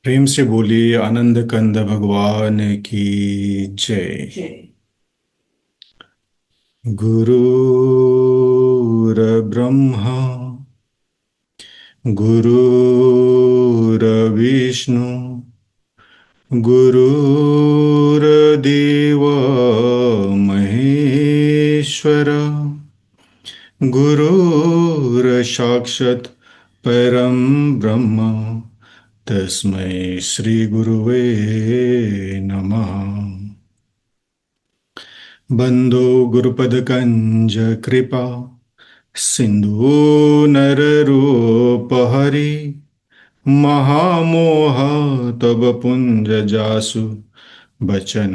प्रेम से बोलिए आनंद कंद भगवान की जय। जय। गुरुर्ब्रह्मा गुरुर्विष्णु गुरुर्देव महेश्वर गुरुर्साक्षात् परं ब्रह्म तस्मै श्री गुरुवे नमः। बंदो गुरुपदकंज कृपा सिंधु नररूपहरि महामोह तब पुंज जासु बचन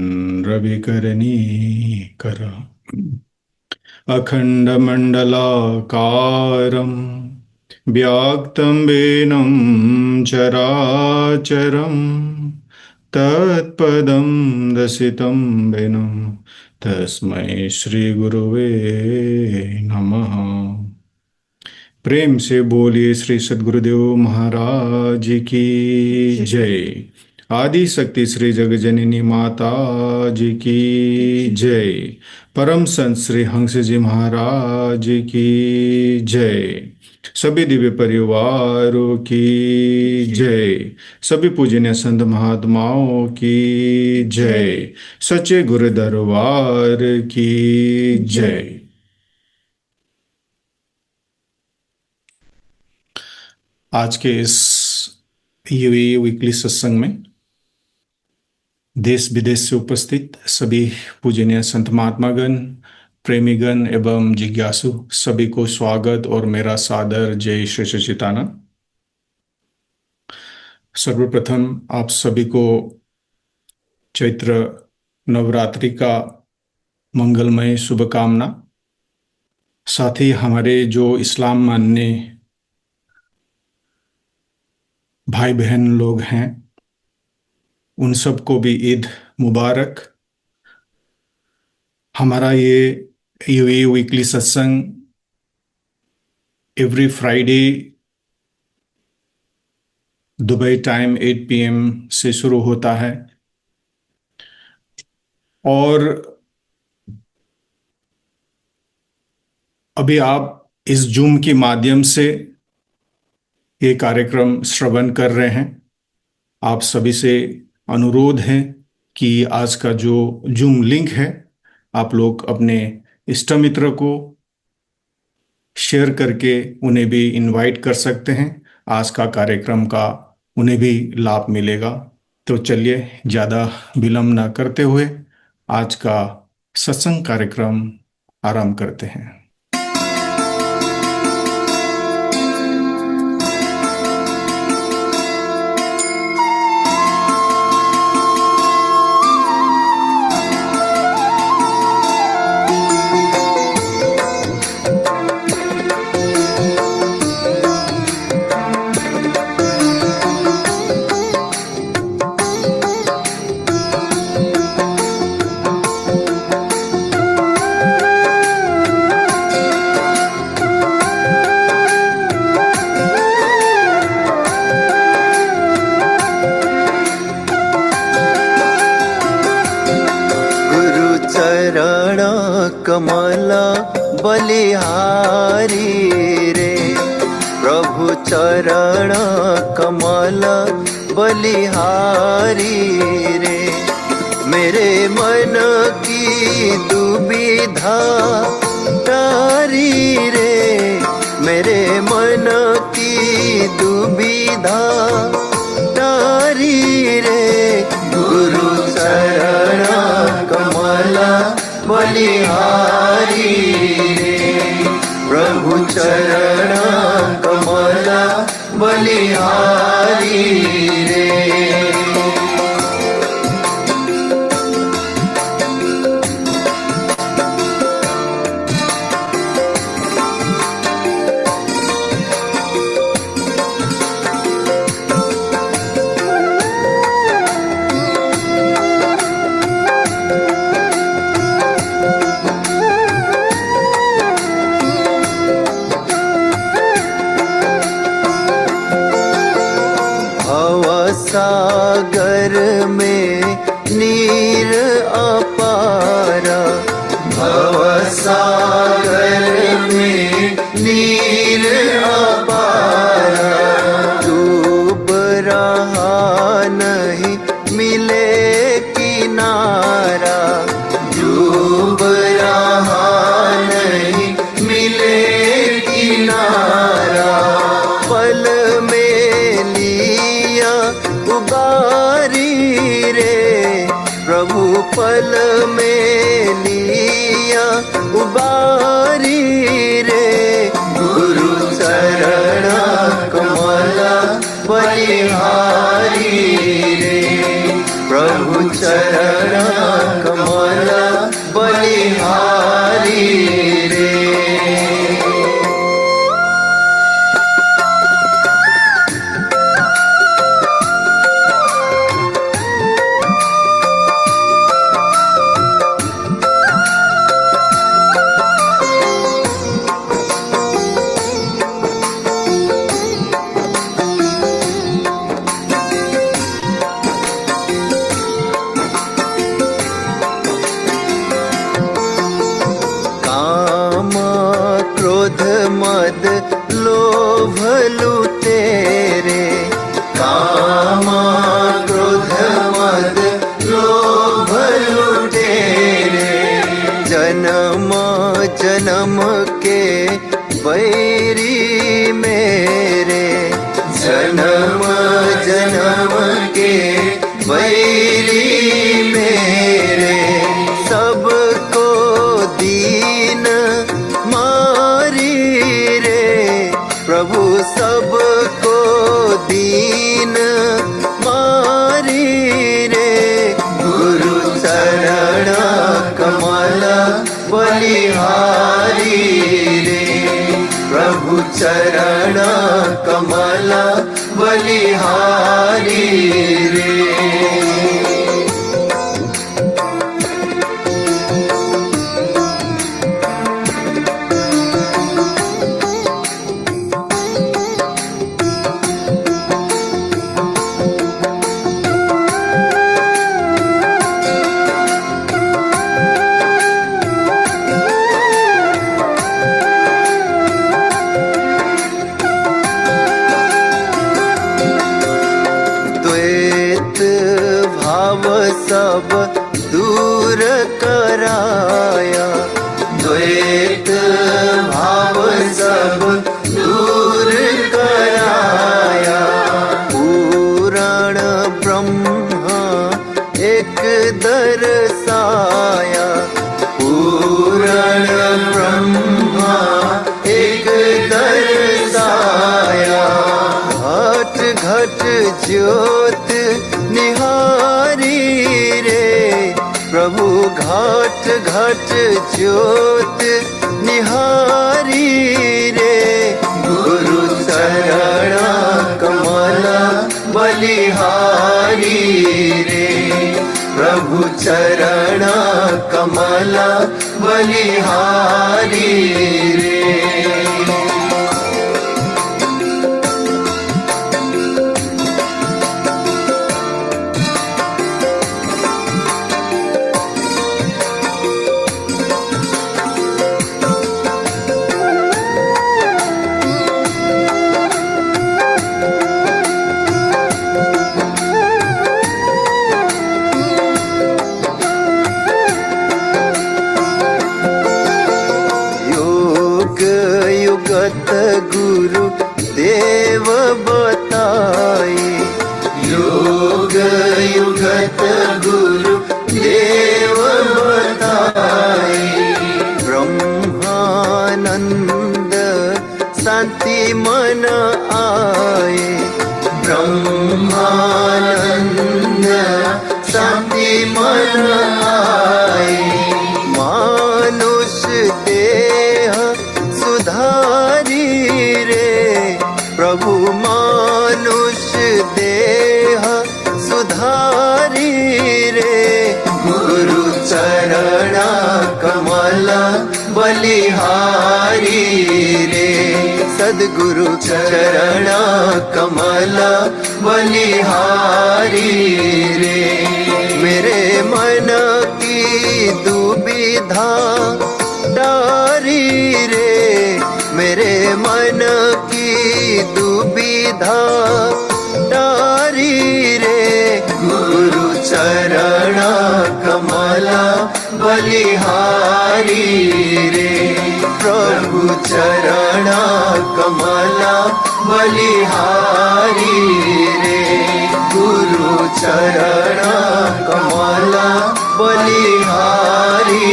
रविकरणी कर अखंडमंडलाकारं व्याक्तं वेनं चराचरं तत्पदं दर्शितं वेनं तस्मै श्री गुरुवे नमः। प्रेम से बोलिए श्री सद्गुरुदेव महाराज की जय। आदि शक्ति श्री जगजननी माता जी की जय। परम संत श्री हंस जी महाराज की जय। सभी दिव्य परिवारों की जय। सभी पूजनीय संत महात्माओं की जय। सच्चे गुरु दरबार की जय। आज के इस यूए वीकली सत्संग में देश विदेश से उपस्थित सभी पूजनीय संत महात्मागण, प्रेमीगण एवं जिज्ञासु सभी को स्वागत और मेरा सादर जय श्री सच्चिदानंद। सर्वप्रथम आप सभी को चैत्र नवरात्रि का मंगलमय शुभकामना। साथ ही हमारे जो इस्लाम मानने भाई बहन लोग हैं उन सबको भी ईद मुबारक। हमारा ये यूए वीकली सत्संग every Friday Dubai time 8 PM से शुरू होता है और अभी आप इस जूम के माध्यम से ये कार्यक्रम श्रवण कर रहे हैं। आप सभी से अनुरोध है कि आज का जो जूम लिंक है आप लोग अपने इष्ट मित्र को शेयर करके उन्हें भी इनवाइट कर सकते हैं। आज का कार्यक्रम का उन्हें भी लाभ मिलेगा। तो चलिए ज़्यादा विलंब ना करते हुए आज का सत्संग कार्यक्रम आरंभ करते हैं। कमला बलिहारी रे प्रभु चरण कमला बलिहारी रे मेरे मन की दुविधा तारी रे मेरे मन की दुविधा तारी रे गुरु चरण कमला बलिहारी रे प्रभु चरण कमला बलिहारी रे। सागर में नीर अपारा, भव सागर में नीर अपारा, डूब रहा नहीं मिले किनारा, डूब रहा नहीं मिले किनारा, पल में लिया उबारी रे प्रभु, पल में लिया उबारी रे, गुरु चरण कमल बलिहारी रे, प्रभु चरण कमल बलिहारी रे। मद लोभ लुटेरे, काम क्रोध मद लोभ लुटेरे, जन्म जन्म के बैरी मेरे, जन्म जन्म के बैरी मेरे, सबको दीन प्रभु सबको दीन मारी रे, गुरु चरण कमल बलिहारी रे, प्रभु चरण कमल बलिहारी रे। सब दूर कराया, द्वैत भाव सब दूर कराया, पूरण ब्रह्मा एक दर्शाया, पूरण ब्रह्मा एक दर्शाया, घट घट ज्योत निहारी रे, प्रभु घट घट ज्योत निहारी रे, गुरु चरण कमल बलिहारी रे, प्रभु चरण कमल बलिहारी रे। गुरु देव बताए, योग युगत गुरु देव बताए, ब्रह्मानंद शांति मन आए, ब्रह्मानंद शांति मन आए, मानुष देह सुधारी रे, प्रभु मानुष देह सुधारी रे, गुरु चरण कमल बलिहारी रे, सद्गुरु चरण कमल बलिहारी रे। मेरे मन की दुविधा डारी रे, मेरे मन की दुविधा डारी रे। गुरु चरण कमला बलिहारी रे, प्रभु चरण कमला बलिहारी रे। गुरु चरण कमला बलिहारी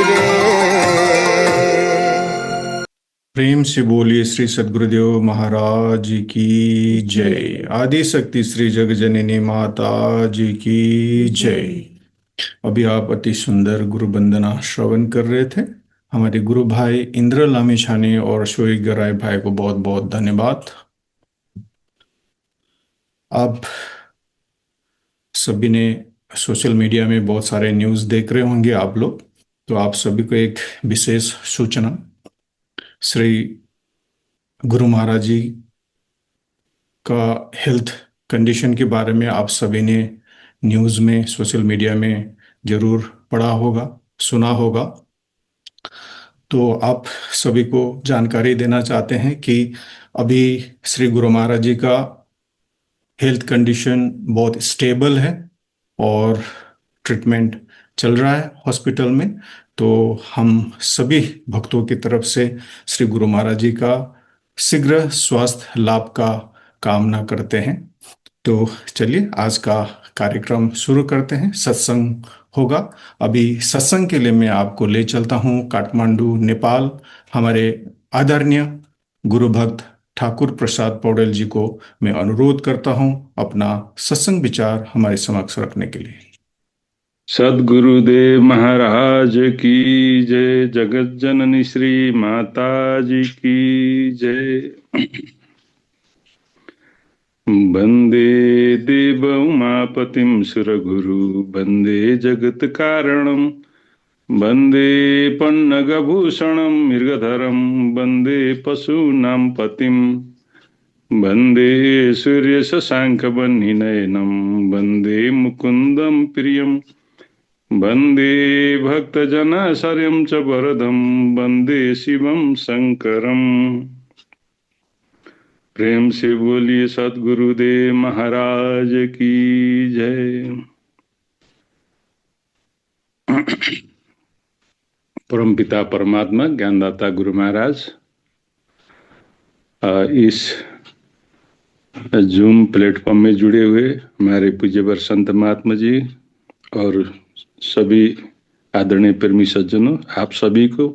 रे। प्रेम से बोलिए श्री सद्गुरुदेव महाराज की जय। आदि शक्ति श्री जगजननी माता जी की जय। अभी आप अति सुंदर गुरु वंदना श्रवण कर रहे थे। हमारे गुरु भाई इंद्र लामिछानी और शोई गराय भाई को बहुत बहुत धन्यवाद। आप सभी ने सोशल मीडिया में बहुत सारे न्यूज़ देख रहे होंगे आप लोग, तो आप सभी को एक विशेष सूचना। श्री गुरु महाराज जी का हेल्थ कंडीशन के बारे में आप सभी ने न्यूज़ में, सोशल मीडिया में जरूर पढ़ा होगा, सुना होगा। तो आप सभी को जानकारी देना चाहते हैं कि अभी श्री गुरु महाराज जी का हेल्थ कंडीशन बहुत स्टेबल है और ट्रीटमेंट चल रहा है हॉस्पिटल में। तो हम सभी भक्तों की तरफ से श्री गुरु महाराज जी का शीघ्र स्वास्थ्य लाभ का कामना करते हैं। तो चलिए आज का कार्यक्रम शुरू करते हैं। सत्संग होगा। अभी सत्संग के लिए मैं आपको ले चलता हूँ काठमांडू, नेपाल। हमारे आदरणीय गुरु भक्त ठाकुर प्रसाद पौडेल जी को मैं अनुरोध करता हूँ अपना सत्संग विचार हमारे समक्ष रखने के लिए। सद्गुरुदेव महाराज की जय। जगत जननी श्री माता जी की जय। वंदे देव उमापतिं सुरगुरु, वंदे जगत कारणम, वंदे पन्नगभूषणं मृगधरं, वंदे पशूनां पतिं, वंदे सूर्य शशांक वह्निनयनं, वंदे मुकुंदं प्रियं, वंदे भक्तजनाश्रयं च वरदं, वंदे शिवं शंकरम्। प्रेम से बोलिए सद्गुरुदेव महाराज की जय। परमपिता परमात्मा ज्ञानदाता गुरु महाराज इस जूम प्लेटफॉर्म में जुड़े हुए हमारे पूज्यवर संत महात्मा जी और सभी आदरणीय प्रेमी सज्जनों, आप सभी को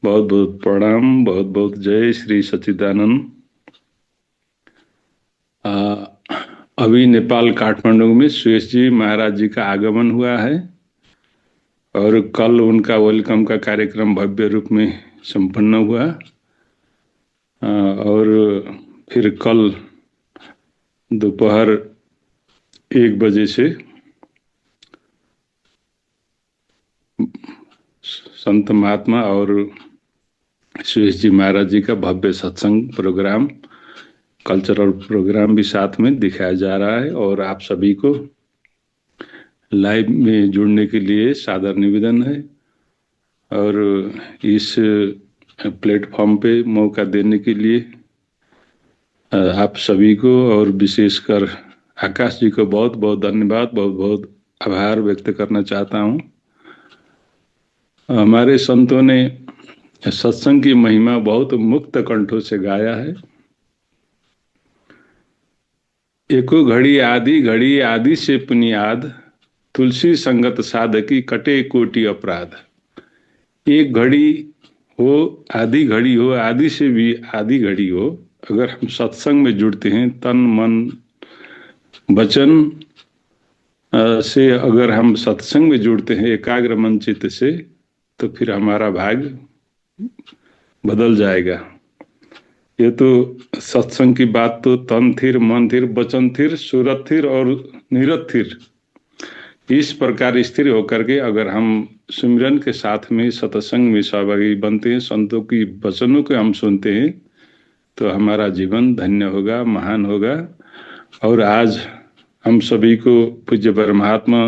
बहुत बहुत प्रणाम, बहुत बहुत जय श्री सच्चिदानंद। अभी नेपाल काठमांडू में सुयश जी महाराज जी का आगमन हुआ है और कल उनका वेलकम का कार्यक्रम भव्य रूप में संपन्न हुआ। और फिर कल दोपहर 1 बजे से संत महात्मा और सुयश जी महाराज जी का भव्य सत्संग प्रोग्राम, कल्चरल प्रोग्राम भी साथ में दिखाया जा रहा है। और आप सभी को लाइव में जुड़ने के लिए सादर निवेदन है और इस प्लेटफॉर्म पे मौका देने के लिए आप सभी को और विशेषकर आकाश जी को बहुत बहुत धन्यवाद, बहुत बहुत आभार व्यक्त करना चाहता हूँ। हमारे संतों ने सत्संग की महिमा बहुत मुक्त कंठों से गाया है। एको घड़ी आदि से पुनियाद, तुलसी संगत साधकी कटे कोटि अपराध। एक घड़ी हो, आधी घड़ी हो, आदि से भी आधी घड़ी हो, अगर हम सत्संग में जुड़ते हैं तन मन वचन से, अगर हम सत्संग में जुड़ते हैं एकाग्र मन चित्त से, तो फिर हमारा भाग्य बदल जाएगा। ये तो सत्संग की बात तो तन थिर, मन थिर, वचन थिर, सूरत थिर और नीरत थिर, इस प्रकार स्थिर होकर के अगर हम सिमरन के साथ में सत्संग में सहभागी बनते हैं, संतों की वचनों को हम सुनते हैं, तो हमारा जीवन धन्य होगा, महान होगा। और आज हम सभी को पूज्य महात्मा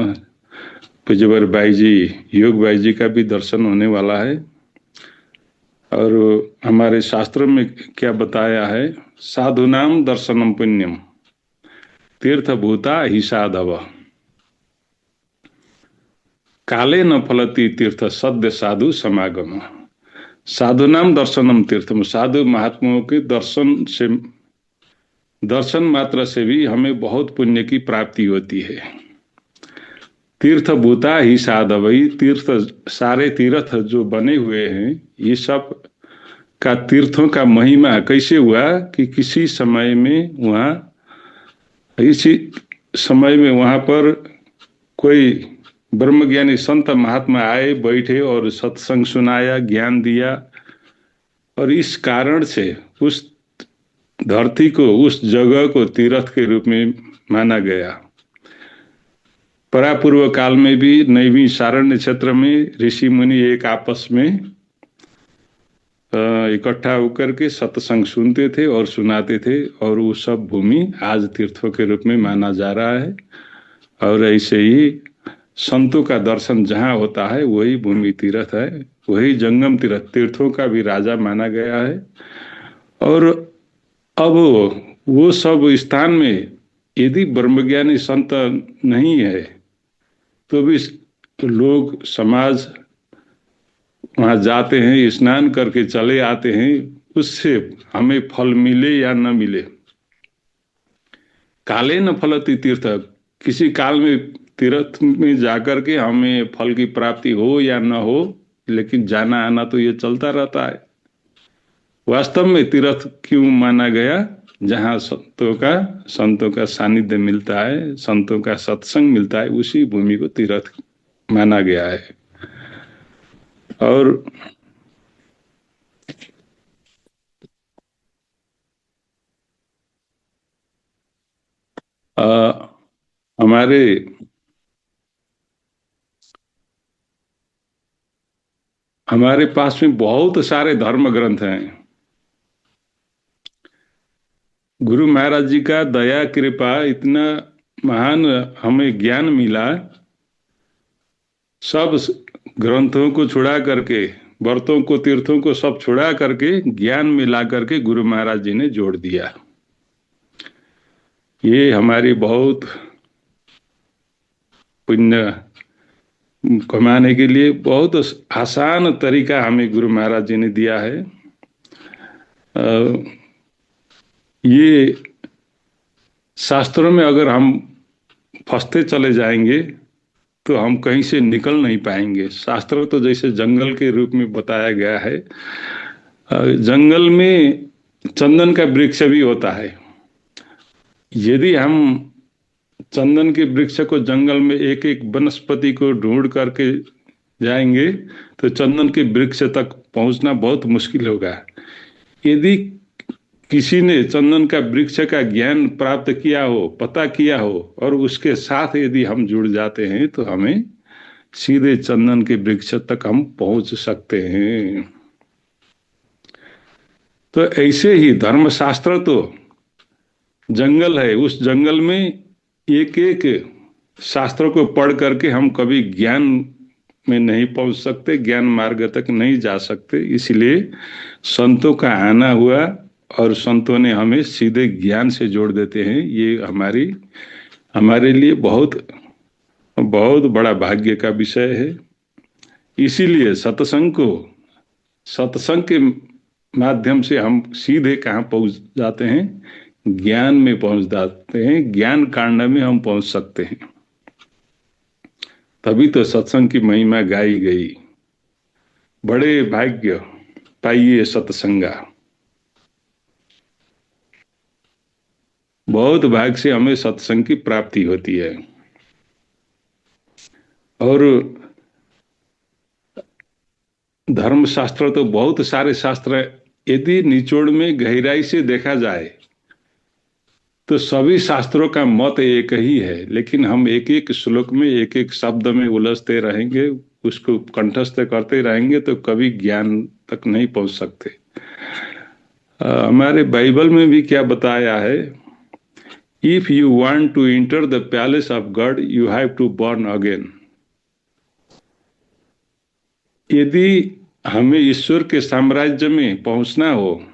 पूज्य बाई जी योग बाई जी का भी दर्शन होने वाला है। और हमारे शास्त्र में क्या बताया है, साधुनाम दर्शनम पुण्यम तीर्थभूता ही साधव काले न फलती तीर्थ सद्य साधु समागम। साधु नाम दर्शनम तीर्थम, साधु महात्माओं के दर्शन मात्र से भी हमें बहुत पुण्य की प्राप्ति होती है। तीर्थभूता ही साधव, तीर्थ सारे तीर्थ जो बने हुए हैं ये सब का तीर्थों का महिमा कैसे हुआ कि किसी समय में वहां पर कोई ब्रह्मज्ञानी संत महात्मा आए, बैठे और सत्संग सुनाया, ज्ञान दिया, और इस कारण से उस धरती को, उस जगह को तीर्थ के रूप में माना गया। परापूर्व काल में भी नैवी सारण्य क्षेत्र में ऋषि मुनि एक आपस में इकट्ठा होकर के सत्संग सुनते थे और सुनाते थे, और वो सब भूमि आज तीर्थों के रूप में माना जा रहा है। और ऐसे ही संतों का दर्शन जहाँ होता है वही भूमि तीर्थ है, वही जंगम तीर्थ, तीर्थों का भी राजा माना गया है। और अब वो सब स्थान में यदि ब्रह्मज्ञानी संत नहीं है तो भी लोग समाज वहाँ जाते हैं, स्नान करके चले आते हैं, उससे हमें फल मिले या न मिले। काले न फलती तीर्थ, किसी काल में तीर्थ में जाकर के हमें फल की प्राप्ति हो या न हो, लेकिन जाना आना तो ये चलता रहता है। वास्तव में तीर्थ क्यों माना गया? जहाँ संतों का सानिध्य मिलता है, संतों का सत्संग मिलता है, उसी भूमि को तीर्थ माना गया है। और हमारे पास में बहुत सारे धर्म ग्रंथ हैं। गुरु महाराज जी का दया कृपा इतना महान हमें ज्ञान मिला, सब ग्रंथों को छुड़ा करके, व्रतों को, तीर्थों को सब छुड़ा करके ज्ञान मिला करके गुरु महाराज जी ने जोड़ दिया। ये हमारी बहुत पुण्य कमाने के लिए बहुत आसान तरीका हमें गुरु महाराज जी ने दिया है। ये शास्त्रों में अगर हम फंसते चले जाएंगे तो हम कहीं से निकल नहीं पाएंगे। शास्त्र तो जैसे जंगल के रूप में बताया गया है, जंगल में चंदन का वृक्ष भी होता है। यदि हम चंदन के वृक्ष को जंगल में एक एक वनस्पति को ढूंढ करके जाएंगे तो चंदन के वृक्ष तक पहुंचना बहुत मुश्किल होगा। यदि किसी ने चंदन का वृक्ष का ज्ञान प्राप्त किया हो, पता किया हो, और उसके साथ यदि हम जुड़ जाते हैं तो हमें सीधे चंदन के वृक्ष तक हम पहुंच सकते हैं। तो ऐसे ही धर्मशास्त्र तो जंगल है, उस जंगल में एक एक शास्त्रों को पढ़ करके हम कभी ज्ञान में नहीं पहुंच सकते, ज्ञान मार्ग तक नहीं जा सकते। इसलिए संतों का आना हुआ और संतों ने हमें सीधे ज्ञान से जोड़ देते हैं। ये हमारे लिए बहुत बहुत बड़ा भाग्य का विषय है। इसीलिए सत्संग के माध्यम से हम सीधे कहाँ पहुंच जाते हैं? ज्ञान में पहुंच जाते हैं, ज्ञान कांड में हम पहुंच सकते हैं। तभी तो सत्संग की महिमा गाई गई। बड़े भाग्य पाइए सत्संगा, बहुत भाग्य से हमें सत्संग की प्राप्ति होती है। और धर्मशास्त्र तो बहुत सारे शास्त्र, यदि निचोड़ में गहराई से देखा जाए तो सभी शास्त्रों का मत एक ही है, लेकिन हम एक एक श्लोक में, एक एक शब्द में उलझते रहेंगे, उसको कंठस्थ करते रहेंगे तो कभी ज्ञान तक नहीं पहुंच सकते। हमारे बाइबल में भी क्या बताया है, if you want to enter the palace of God you have to born again. यदि हमें ईश्वर के साम्राज्य में पहुंचना हो,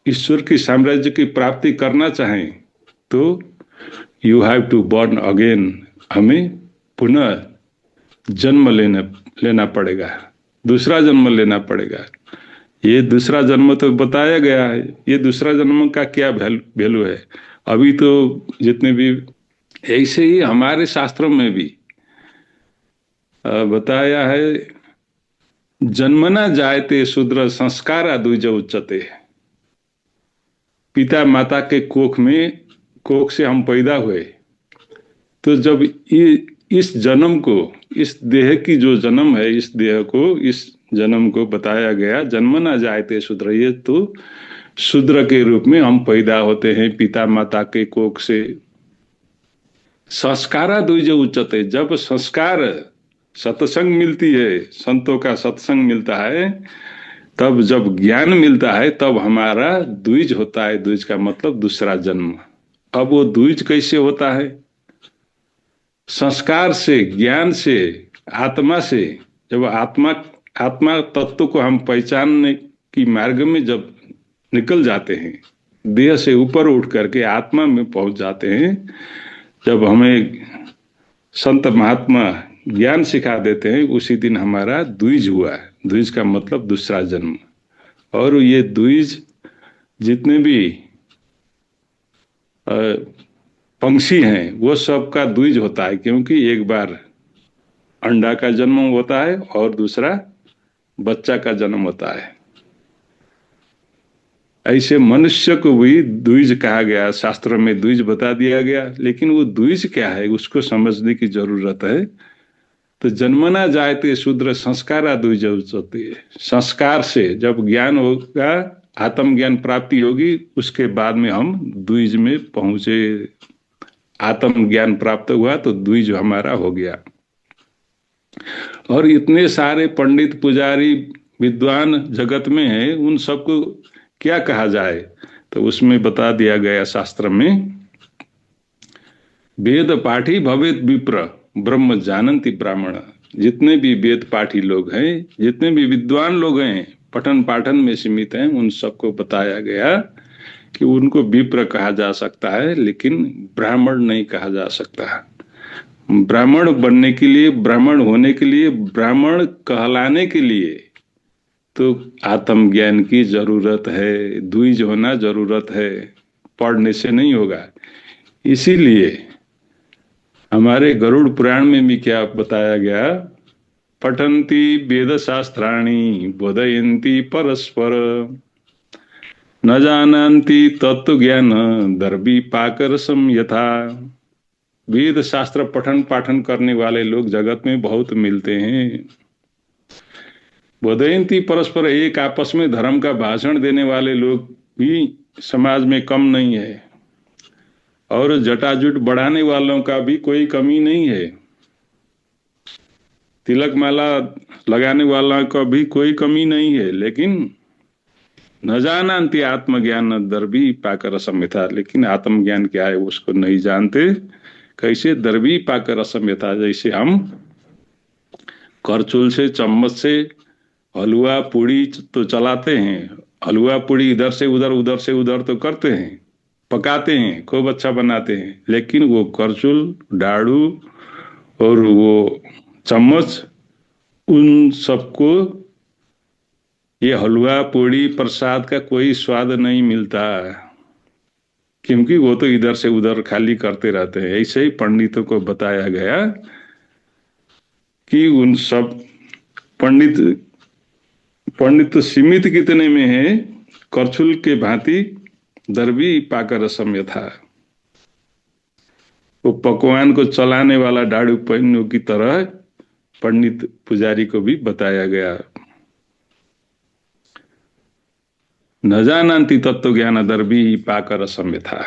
ईश्वर की साम्राज्य की प्राप्ति करना चाहें, तो you have to born again, हमें पुनः जन्म लेना पड़ेगा, दूसरा जन्म लेना पड़ेगा। ये दूसरा जन्म तो बताया गया है, ये दूसरा जन्म का क्या वैल्यू है? अभी तो जितने भी, ऐसे ही हमारे शास्त्रों में भी बताया है, जन्मना जायते शूद्र संस्कारा द्विज उच्चते। पिता माता के कोख से हम पैदा हुए, तो जब इस जन्म को, इस देह की जो जन्म है, इस देह को, इस जन्म को बताया गया, जन्मना जायते शूद्र, ये तो शूद्र के रूप में हम पैदा होते हैं पिता माता के कोख से। संस्कारा द्विज उच्चते, जब संस्कार, सत्संग मिलती है, संतों का सत्संग मिलता है, तब जब ज्ञान मिलता है, तब हमारा द्विज होता है। द्विज का मतलब दूसरा जन्म। अब वो द्विज कैसे होता है? संस्कार से, ज्ञान से, आत्मा से। जब आत्मा तत्व को हम पहचानने की मार्ग में जब निकल जाते हैं, देह से ऊपर उठ करके आत्मा में पहुंच जाते हैं, जब हमें संत महात्मा ज्ञान सिखा देते हैं, उसी दिन हमारा द्विज हुआ। द्विज का मतलब दूसरा जन्म। और ये द्विज जितने भी पंक्षी हैं, वो सबका द्विज होता है, क्योंकि एक बार अंडा का जन्म होता है और दूसरा बच्चा का जन्म होता है। ऐसे मनुष्य को भी द्विज कहा गया, शास्त्र में द्विज बता दिया गया। लेकिन वो द्विज क्या है, उसको समझने की जरूरत है। तो जन्मना जायते शूद्र संस्कारा द्विज उच्चते। संस्कार से जब ज्ञान होगा, आत्मज्ञान प्राप्ति होगी, उसके बाद में हम द्विज में पहुंचे। आत्मज्ञान प्राप्त हुआ तो द्विज हमारा हो गया। और इतने सारे पंडित पुजारी विद्वान जगत में हैं, उन सबको क्या कहा जाए? तो उसमें बता दिया गया शास्त्र में, वेद पाठी भवेत विप्र ब्रह्म जानन्ति ब्राह्मण। जितने भी वेद पाठी लोग हैं, जितने भी विद्वान लोग हैं, पठन पाठन में सीमित हैं, उन सबको बताया गया कि उनको विप्र कहा जा सकता है, लेकिन ब्राह्मण नहीं कहा जा सकता। ब्राह्मण बनने के लिए, ब्राह्मण होने के लिए, ब्राह्मण कहलाने के लिए तो आत्मज्ञान की जरूरत है, द्विज होना जरूरत है, पढ़ने से नहीं होगा। इसीलिए हमारे गरुड़ पुराण में भी क्या बताया गया, पठन्ति वेद शास्त्राणि बोधयन्ति परस्पर न जानन्ति तत्व ज्ञान दर्भी पाकरसम यथा। वेद शास्त्र पठन पाठन करने वाले लोग जगत में बहुत मिलते हैं। बोधयन्ति परस्पर, एक आपस में धर्म का भाषण देने वाले लोग भी समाज में कम नहीं है। और जटाजुट बढ़ाने वालों का भी कोई कमी नहीं है। तिलक माला लगाने वाला का भी कोई कमी नहीं है। लेकिन न जानन्ति आत्मज्ञान दर्भी पाकर असम्यथा, लेकिन आत्मज्ञान क्या है उसको नहीं जानते। कैसे? दर्भी पाकर असम्यथा, जैसे हम करछुल से, चम्मच से हलवा पूड़ी तो चलाते हैं, हलवा पूड़ी इधर से उधर, उधर से उधर तो करते हैं, पकाते हैं, खूब अच्छा बनाते हैं। लेकिन वो करछुल, डाड़ू और वो चम्मच, उन सबको ये हलवा पूड़ी प्रसाद का कोई स्वाद नहीं मिलता, क्योंकि वो तो इधर से उधर खाली करते रहते हैं। ऐसे ही पंडितों को बताया गया कि उन सब पंडित तो सीमित कितने में है, करछुल के भांति दर्भी पाकर असम्य था। वो पकवान को चलाने वाला डाड़ू पहिनों की तरह पंडित पुजारी को भी बताया गया। न जानन्ति तत्व ज्ञान दर्भी पाकर असम्य था।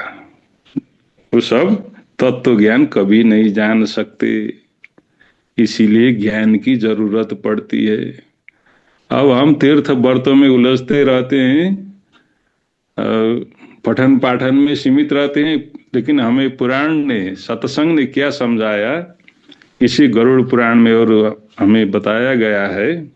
वो सब तत्व ज्ञान कभी नहीं जान सकते, इसीलिए ज्ञान की जरूरत पड़ती है। अब हम तीर्थ व्रतों में उलझते रहते हैं, पठन पाठन में सीमित रहते हैं, लेकिन हमें पुराण ने, सत्संग ने क्या समझाया, इसी गरुड़ पुराण में और हमें बताया गया है।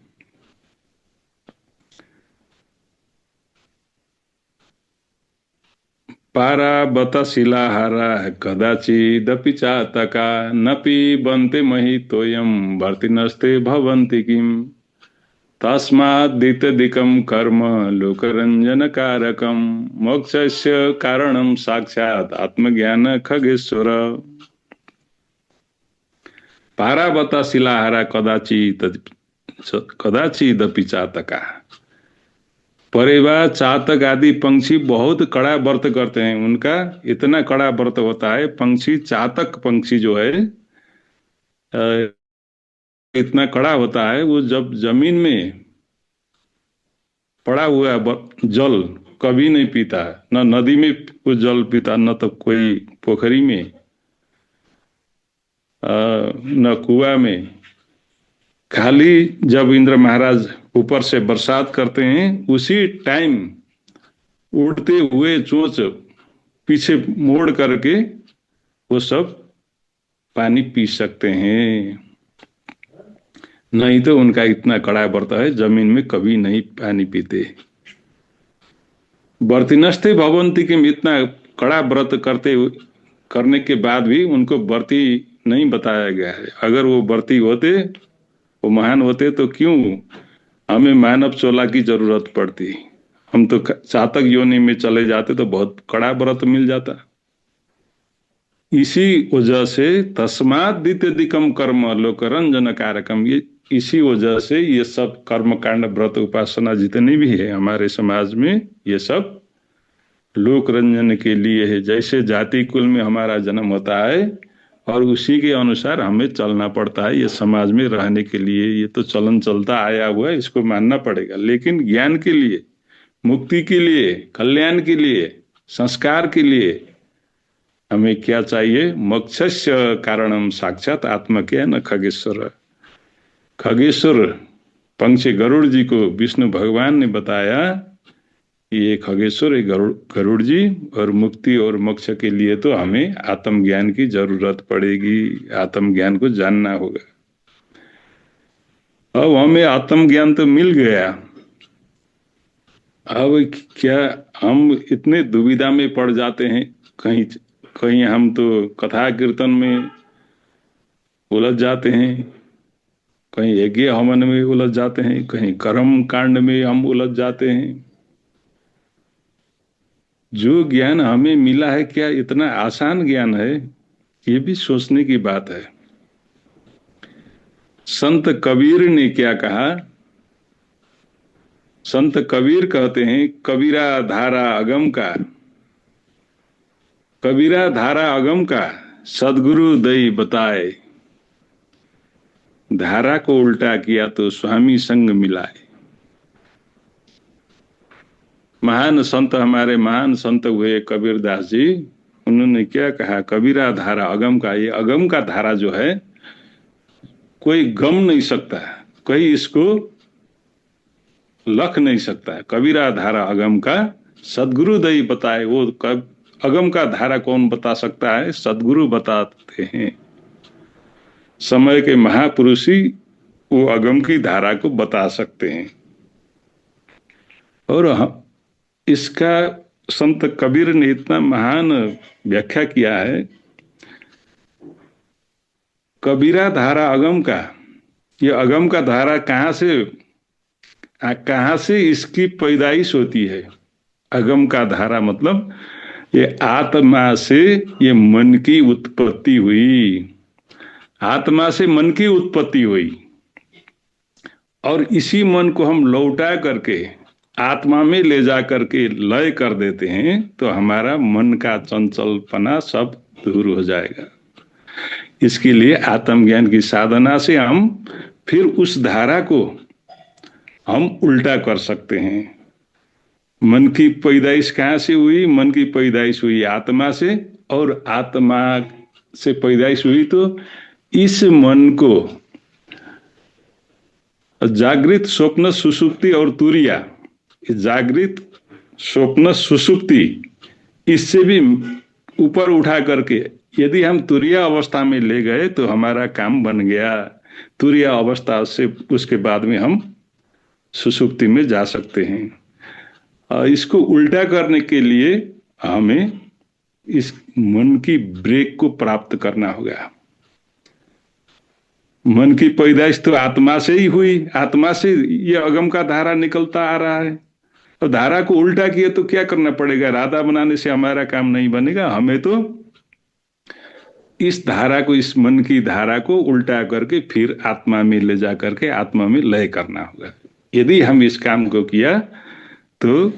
पाराबत शिलाहारा कदाचिदपि चातका न पिबन्ते महितोयं वर्तिनस्ते भवन्ति किम् तस्माद्दितदिकं कर्म लोकरञ्जनकारकं मोक्षस्य कारणं साक्षात् आत्मज्ञान खगेश्वर। पाराबत शिलाहारा कदाचिदपि चातका। परेवा, चातक आदि पंक्षी बहुत कड़ा व्रत करते हैं, उनका इतना कड़ा व्रत होता है। पंक्षी, चातक पंक्षी जो है इतना कड़ा होता है, वो जब जमीन में पड़ा हुआ जल कभी नहीं पीता, न नदी में वो जल पीता, न तो कोई पोखरी में, न कुआ में। खाली जब इंद्र महाराज ऊपर से बरसात करते हैं, उसी टाइम उड़ते हुए चोंच पीछे मोड़ करके वो सब पानी पी सकते हैं। नहीं तो उनका इतना कड़ा व्रत है, जमीन में कभी नहीं पानी पीते। वर्तिनस्ते भवन्ति किम, इतना कड़ा व्रत करने के बाद भी उनको व्रती नहीं बताया गया है। अगर वो व्रती होते, वो महान होते, तो क्यों हमें मानव चोला की जरूरत पड़ती? हम तो चातक योनि में चले जाते तो बहुत कड़ा व्रत मिल जाता। इसी वजह से तस्मात् दित्यदिकम कर्म लोकरंजन कारकम, ये इसी वजह से ये सब कर्म कांड, व्रत, उपासना जितने भी है हमारे समाज में, ये सब लोक रंजन के लिए है। जैसे जाति कुल में हमारा जन्म होता है और उसी के अनुसार हमें चलना पड़ता है, ये समाज में रहने के लिए। ये तो चलन चलता आया हुआ है, इसको मानना पड़ेगा। लेकिन ज्ञान के लिए, मुक्ति के लिए, कल्याण के लिए, संस्कार के लिए हमें क्या चाहिए? मोक्षस्य कारणम साक्षात आत्मज्ञान खगेश्वर। खगेश्वर पंक्षी गरुड़ जी को विष्णु भगवान ने बताया, ये खगेश्वर है गरुड़ जी, और मुक्ति और मोक्ष के लिए तो हमें आत्मज्ञान की जरूरत पड़ेगी, आत्मज्ञान को जानना होगा। अब हमें आत्मज्ञान तो मिल गया, अब क्या हम इतने दुविधा में पड़ जाते हैं। कहीं कहीं हम तो कथा कीर्तन में उलझ जाते हैं, कहीं यज्ञ हवन में उलझ जाते हैं, कहीं कर्म कांड में हम उलझ जाते हैं। जो ज्ञान हमें मिला है, क्या इतना आसान ज्ञान है? ये भी सोचने की बात है। संत कबीर ने क्या कहा? संत कबीर कहते हैं, कबीरा धारा अगम का, कबीरा धारा अगम का सदगुरु दई बताए, धारा को उल्टा किया तो स्वामी संग मिलाए। महान संत, हमारे महान संत हुए कबीरदास जी, उन्होंने क्या कहा? कबीरा धारा अगम का, ये अगम का धारा जो है कोई गम नहीं सकता, कोई इसको लख नहीं सकता। कबीरा धारा अगम का सदगुरु दई बताए। वो अगम का धारा कौन बता सकता है? सदगुरु बताते हैं। समय के महापुरुष ही वो अगम की धारा को बता सकते हैं। और इसका संत कबीर ने इतना महान व्याख्या किया है। कबीरा धारा अगम का, ये अगम का धारा कहाँ से इसकी पैदाइश होती है? अगम का धारा मतलब ये आत्मा से, ये मन की उत्पत्ति हुई, आत्मा से मन की उत्पत्ति हुई, और इसी मन को हम लौटा करके आत्मा में ले जा करके लय कर देते हैं, तो हमारा मन का चंचलपना सब दूर हो जाएगा। इसके लिए आत्मज्ञान की साधना से हम फिर उस धारा को हम उल्टा कर सकते हैं। मन की पैदाइश कहाँ से हुई? मन की पैदाइश हुई आत्मा से, और आत्मा से पैदाइश हुई तो इस मन को जागृत, स्वप्न, सुषुप्ति और तुरिया, जागृत, स्वप्न, सुषुप्ति, इससे भी ऊपर उठा करके यदि हम तुरीय अवस्था में ले गए तो हमारा काम बन गया। तुरीय अवस्था से उसके बाद में हम सुषुप्ति में जा सकते हैं। इसको उल्टा करने के लिए हमें इस मन की ब्रेक को प्राप्त करना होगा। मन की पैदाइश तो आत्मा से ही हुई, आत्मा से ये अगम का धारा निकलता आ रहा है। तो धारा को उल्टा किए तो क्या करना पड़ेगा? राधा बनाने से हमारा काम नहीं बनेगा। हमें तो इस धारा को, इस मन की धारा को उल्टा करके फिर आत्मा में ले जा करके आत्मा में लय करना होगा। यदि हम इस काम को किया तो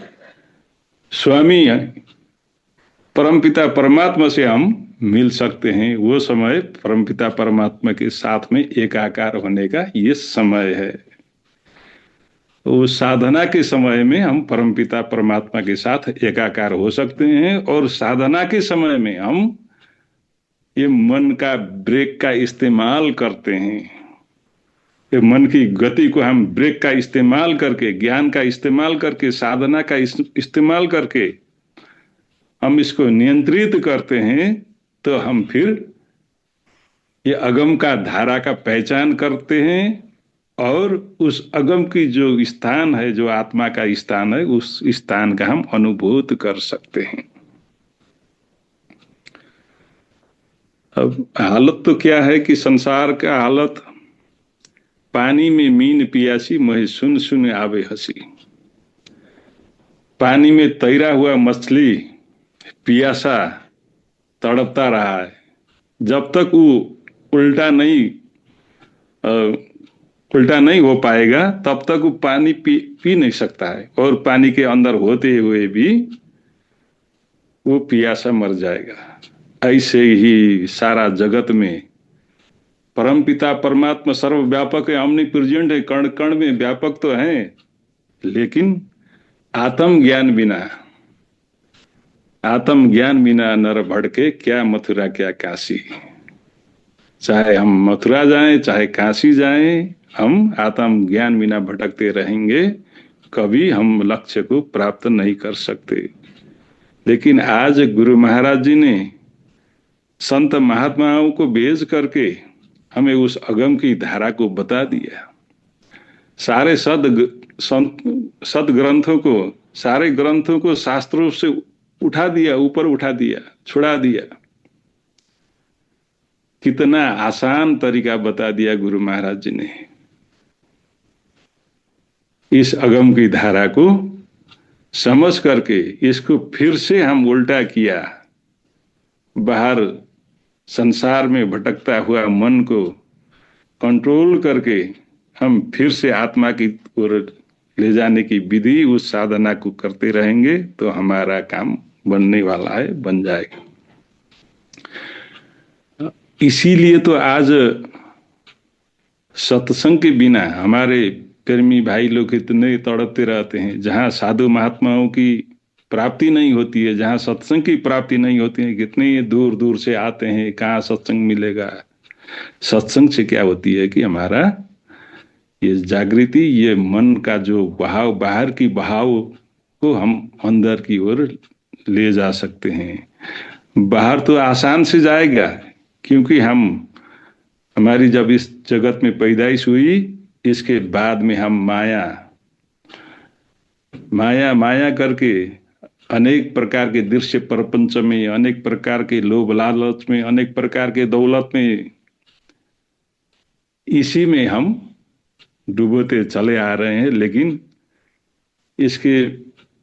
स्वामी परमपिता परमात्मा से हम मिल सकते हैं। वो समय परमपिता परमात्मा के साथ में एकाकार होने का ये समय है। उस साधना के समय में हम परमपिता परमात्मा के साथ एकाकार हो सकते हैं, और साधना के समय में हम ये मन का ब्रेक का इस्तेमाल करते हैं। ये मन की गति को हम ब्रेक का इस्तेमाल करके, ज्ञान का इस्तेमाल करके, साधना का इस्तेमाल करके हम इसको नियंत्रित करते हैं, तो हम फिर ये अगम का धारा का पहचान करते हैं, और उस अगम की जो स्थान है, जो आत्मा का स्थान है, उस स्थान का हम अनुभूत कर सकते हैं। अब हालत तो क्या है कि संसार का हालत, पानी में मीन पियासी महे सुन सुन आवे हंसी। पानी में तैरा हुआ मछली पियासा तड़पता रहा है। जब तक वो उल्टा नहीं हो पाएगा तब तक वो पानी पी नहीं सकता है, और पानी के अंदर होते हुए भी वो पियासा मर जाएगा। ऐसे ही सारा जगत में परमपिता परमात्मा सर्वव्यापक है, omni प्रेजेंट है, कण कण में व्यापक तो है, लेकिन आत्म ज्ञान बिना नर भड़के, क्या मथुरा क्या काशी। चाहे हम मथुरा जाएं चाहे काशी जाएं, हम आत्म ज्ञान बिना भटकते रहेंगे, कभी हम लक्ष्य को प्राप्त नहीं कर सकते। लेकिन आज गुरु महाराज जी ने संत महात्माओं को भेज करके हमें उस अगम की धारा को बता दिया। सारे सदग्रंथों को, सारे ग्रंथों को शास्त्रों से उठा दिया, ऊपर उठा दिया, छुड़ा दिया। कितना आसान तरीका बता दिया गुरु महाराज जी ने। इस अगम की धारा को समझ करके इसको फिर से हम उल्टा किया, बाहर संसार में भटकता हुआ मन को कंट्रोल करके हम फिर से आत्मा की ओर ले जाने की विधि, उस साधना को करते रहेंगे तो हमारा काम बनने वाला है, बन जाएगा। इसीलिए तो आज सत्संग के बिना हमारे प्रेमी भाई लोग इतने तड़पते रहते हैं। जहाँ साधु महात्माओं की प्राप्ति नहीं होती है, जहाँ सत्संग की प्राप्ति नहीं होती है, कितने दूर दूर से आते हैं, कहाँ सत्संग मिलेगा। सत्संग से क्या होती है कि हमारा ये जागृति, ये मन का जो बहाव, बाहर की बहाव को हम अंदर की ओर ले जा सकते हैं। बाहर तो आसान से जाएगा, क्योंकि हमारी जब इस जगत में पैदाइश हुई, इसके बाद में हम माया करके अनेक प्रकार के दृश्य प्रपंच में, अनेक प्रकार के लोभ लालच में, अनेक प्रकार के दौलत में, इसी में हम डूबते चले आ रहे हैं। लेकिन इसके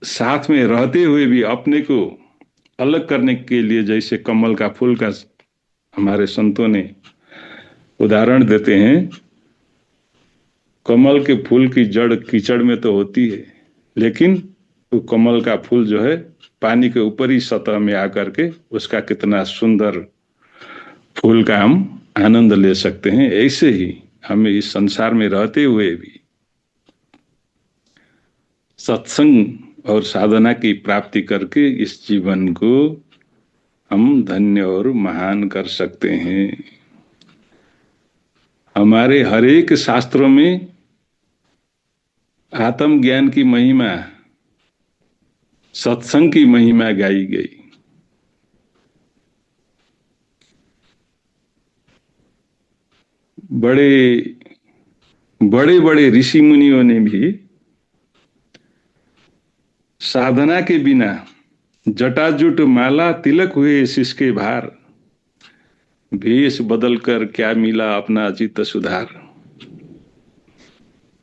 साथ में रहते हुए भी अपने को अलग करने के लिए, जैसे कमल का फूल का हमारे संतों ने उदाहरण देते हैं, कमल के फूल की जड़ कीचड़ में तो होती है, लेकिन वो कमल का फूल जो है पानी के ऊपरी सतह में आकर के उसका कितना सुंदर फूल का हम आनंद ले सकते हैं। ऐसे ही हमें इस संसार में रहते हुए भी सत्संग और साधना की प्राप्ति करके इस जीवन को हम धन्य और महान कर सकते हैं। हमारे हर एक शास्त्रों में आत्मज्ञान की महिमा, सत्संग की महिमा गाई गई। बड़े बड़े बड़े ऋषि मुनियों ने भी साधना के बिना जटाजुट माला तिलक हुए शीश के भार, भेष बदल कर क्या मिला अपना चित्त सुधार।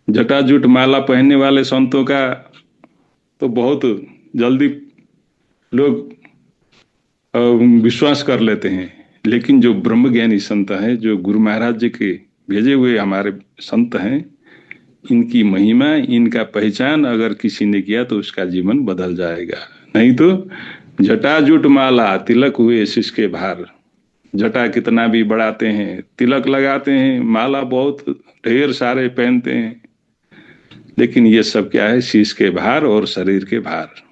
जटाजुट माला पहनने वाले संतों का तो बहुत जल्दी लोग विश्वास कर लेते हैं, लेकिन जो ब्रह्मज्ञानी संत हैं, जो गुरु महाराज जी के भेजे हुए हमारे संत हैं, इनकी महिमा, इनका पहचान अगर किसी ने किया तो उसका जीवन बदल जाएगा। नहीं तो जटाजुट माला तिलक हुए शीश के भार, जटा कितना भी बढ़ाते हैं, तिलक लगाते हैं, माला बहुत ढेर सारे पहनते हैं, लेकिन ये सब क्या है? शीश के भार और शरीर के भार।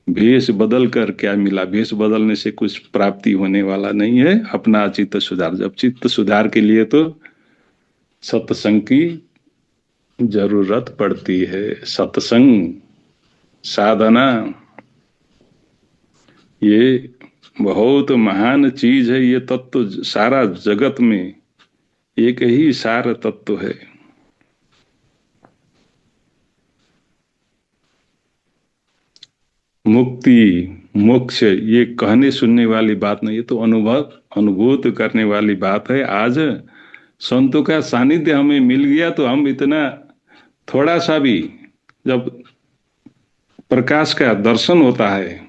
भेष बदल कर क्या मिला? भेष बदलने से कुछ प्राप्ति होने वाला नहीं है। अपना चित्त सुधार, जब चित्त सुधार के लिए तो सत्संग की जरूरत पड़ती है। सत्संग साधना ये बहुत महान चीज है। ये तत्व सारा जगत में एक ही सार तत्व है। मुक्ति मोक्ष ये कहने सुनने वाली बात नहीं है, तो अनुभूत करने वाली बात है। आज संतों का सानिध्य हमें मिल गया तो हम इतना थोड़ा सा भी, जब प्रकाश का दर्शन होता है,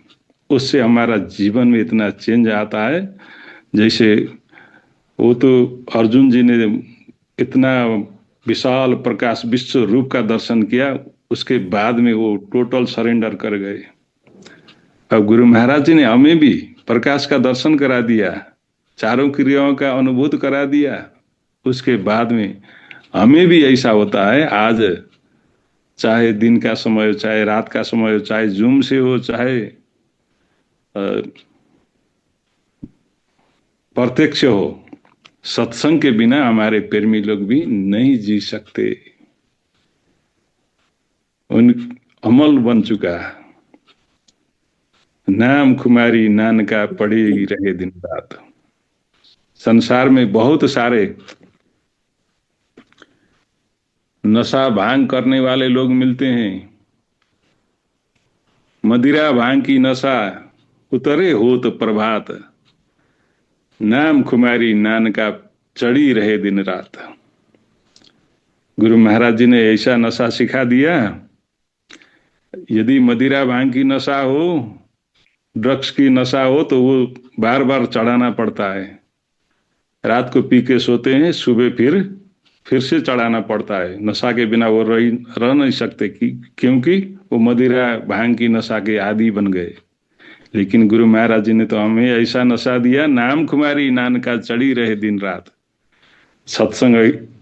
उससे हमारा जीवन में इतना चेंज आता है। जैसे वो तो अर्जुन जी ने इतना विशाल प्रकाश विश्व रूप का दर्शन किया, उसके बाद में वो टोटल सरेंडर कर गए। अब गुरु महाराज जी ने हमें भी प्रकाश का दर्शन करा दिया, चारों क्रियाओं का अनुभूत करा दिया, उसके बाद में हमें भी ऐसा होता है। आज चाहे दिन का समय हो, चाहे रात का समय हो, चाहे जूम से हो, चाहे प्रत्यक्ष हो, सत्संग के बिना हमारे प्रेमी लोग भी नहीं जी सकते। उन अमल बन चुका, नाम खुमारी नानका पढ़े ही रहे दिन रात। संसार में बहुत सारे नशा भांग करने वाले लोग मिलते हैं। मदिरा भांग की नशा उतरे हो तो प्रभात, नाम खुमारी नानका चढ़ी रहे दिन रात। गुरु महाराज जी ने ऐसा नशा सिखा दिया। यदि मदिरा भांग की नशा हो, ड्रग्स की नशा हो, तो वो बार बार चढ़ाना पड़ता है। रात को पी के सोते हैं, सुबह फिर से चढ़ाना पड़ता है। नशा के बिना वो रह नहीं सकते, क्योंकि वो मदिरा भांग की नशा के आदी बन गए। लेकिन गुरु महाराज जी ने तो हमें ऐसा नशा दिया, नाम कुमारी नानका चढ़ी रहे दिन रात। सत्संग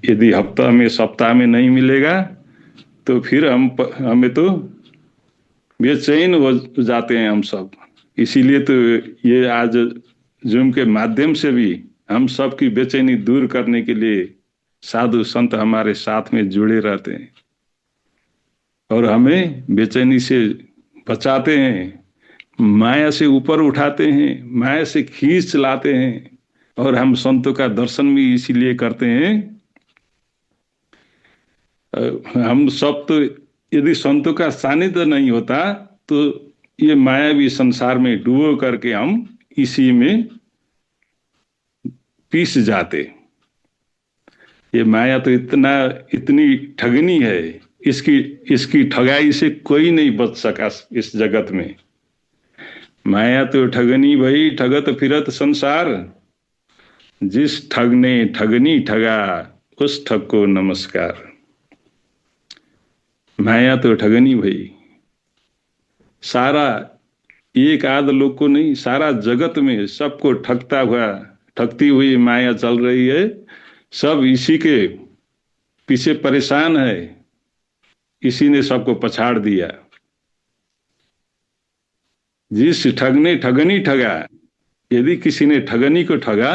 यदि हफ्ता में सप्ताह में नहीं मिलेगा तो फिर हमें तो बेचैन हो जाते हैं हम सब। इसीलिए तो ये आज जूम के माध्यम से भी हम सब की बेचैनी दूर करने के लिए साधु संत हमारे साथ में जुड़े रहते हैं और हमें बेचैनी से बचाते हैं, माया से ऊपर उठाते हैं, माया से खींच लाते हैं। और हम संतों का दर्शन भी इसीलिए करते हैं। हम सब तो यदि संतों का सानिध्य नहीं होता तो ये मायावी संसार में डूबो करके हम इसी में पीस जाते। ये माया तो इतनी ठगनी है, इसकी ठगाई से कोई नहीं बच सका इस जगत में। माया तो ठगनी भई, ठगत फिरत संसार, जिस ठग ने ठगनी ठगा उस ठग को नमस्कार। माया तो ठगनी भई, सारा एक आध लोग को नहीं, सारा जगत में सबको ठगती हुई माया चल रही है। सब इसी के पीछे परेशान है, इसी ने सबको पछाड़ दिया। जिस ठग ने ठगनी ठगा, यदि किसी ने ठगनी को ठगा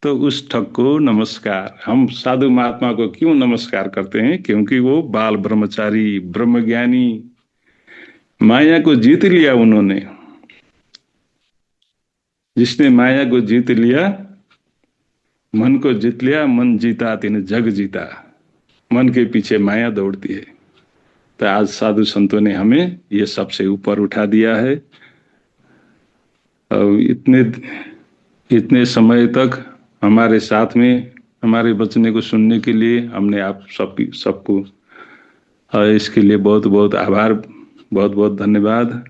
तो उस ठग को नमस्कार। हम साधु महात्मा को क्यों नमस्कार करते हैं? क्योंकि वो बाल ब्रह्मचारी, ब्रह्मज्ञानी, माया को जीत लिया उन्होंने। जिसने माया को जीत लिया मन को जीत लिया, मन जीता तिने जग जीता। मन के पीछे माया दौड़ती है। तो आज साधु संतों ने हमें ये सबसे ऊपर उठा दिया है। और इतने इतने समय तक हमारे साथ में हमारे बचने को सुनने के लिए हमने आप सबको इसके लिए बहुत बहुत आभार, बहुत बहुत धन्यवाद।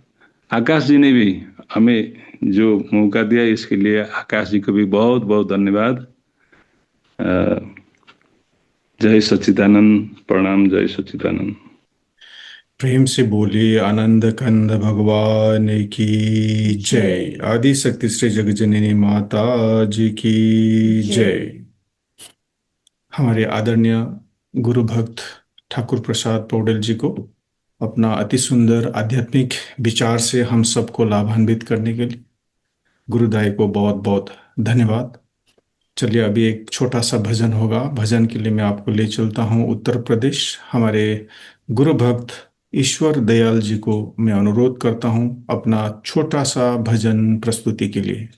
आकाश जी ने भी हमें जो मौका दिया, इसके लिए आकाश जी को भी बहुत बहुत धन्यवाद। जय सच्चिदानंद, प्रणाम, जय सच्चिदानंद। प्रेम से बोलिए आनंद कंद भगवान की जय। आदि शक्ति श्री जगजननी माता जी की जय। हमारे आदरणीय गुरु भक्त ठाकुर प्रसाद पौडेल जी को अपना अति सुंदर आध्यात्मिक विचार से हम सबको लाभान्वित करने के लिए गुरुदाय को बहुत बहुत धन्यवाद। चलिए अभी एक छोटा सा भजन होगा। भजन के लिए मैं आपको ले चलता हूँ उत्तर प्रदेश। हमारे गुरु भक्त ईश्वर दयाल जी को मैं अनुरोध करता हूँ अपना छोटा सा भजन प्रस्तुति के लिए।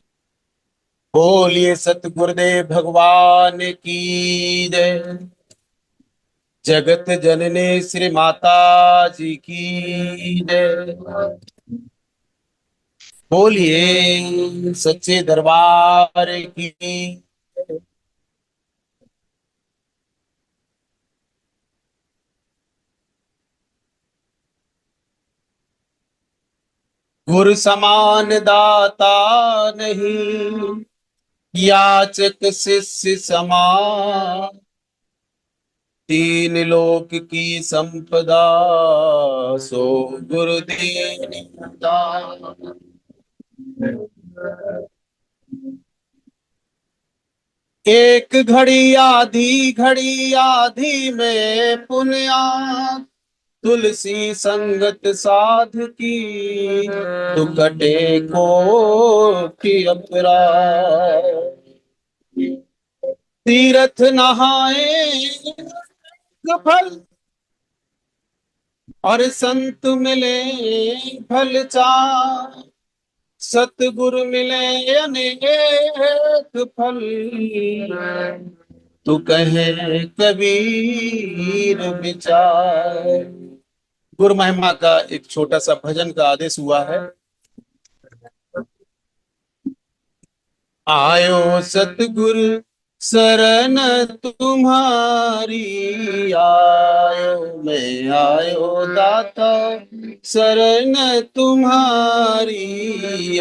बोलिए सतगुरुदेव भगवान की जय। जगत जननी श्री माता जी की जय। बोलिए सच्चे दरबार की। गुरु समान दाता नहीं, याचक शिष्य समान। तीन लोक की संपदा सो गुरुदेव दान। एक घड़ी आधी में पुण्या, तुलसी संगत साध की तू कटे कोटि अपराध। तीर्थ नहाए फल और संत मिले फल चार। सतगुरु मिले अनेक फल, तू कहे कबीर विचार। गुरु महिमा का एक छोटा सा भजन का आदेश हुआ है। आयो सतगुरु शरण तुम्हारी, आयो मैं आयो दाता शरण तुम्हारी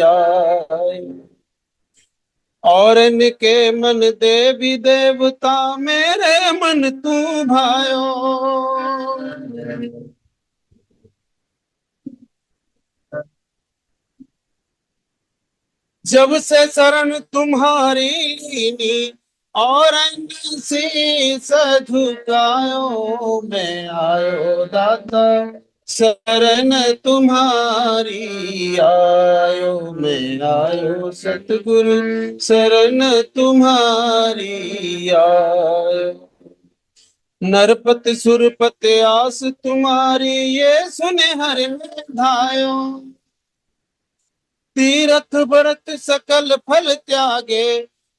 आयो। और इनके मन देवी देवता मेरे मन तू भायो। जब से शरण तुम्हारी लीनी और शीस झुकायो, मैं आयो दाता शरण तुम्हारी आयो। मैं आयो सतगुरु शरण तुम्हारी आयो। नरपति सुरपति आस तुम्हारी, ये सुने हरि में धायो। तीर्थ व्रत सकल फल त्यागे,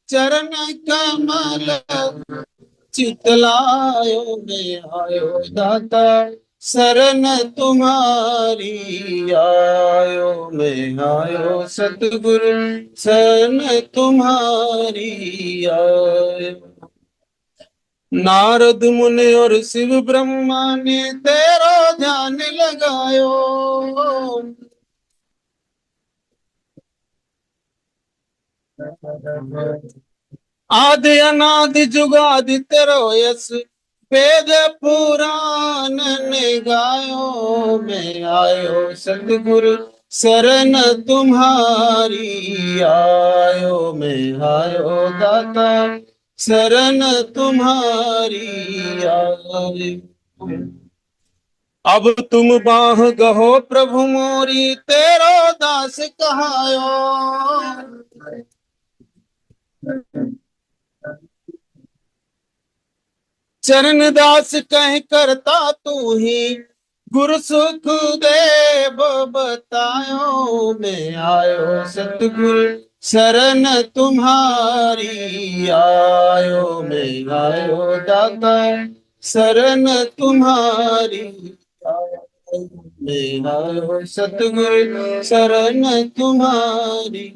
चरण कमल चितलायो। मैं आयो दाता शरण तुम्हारी आयो। मैं आयो सतगुरु शरण तुम्हारी आयो। नारद मुनि और शिव ब्रह्मा ने तेरा ध्यान लगायो। आदि अनादि जुगादि तेरो यस, वेद पुराण ने गायो। मैं आयो सतगुरु शरण तुम्हारी आयो। मैं आयो दाता शरण तुम्हारी आयो। अब तुम बाह गहो प्रभु मोरी, तेरो दास कहायो। चरण दास कह करता तू ही, गुरु सुख देव बतायो। मैं आयो सतगुरु शरण तुम्हारी आयो मैं आयो दाता, शरण तुम्हारी आयो मैं आयो सतगुरु, शरण तुम्हारी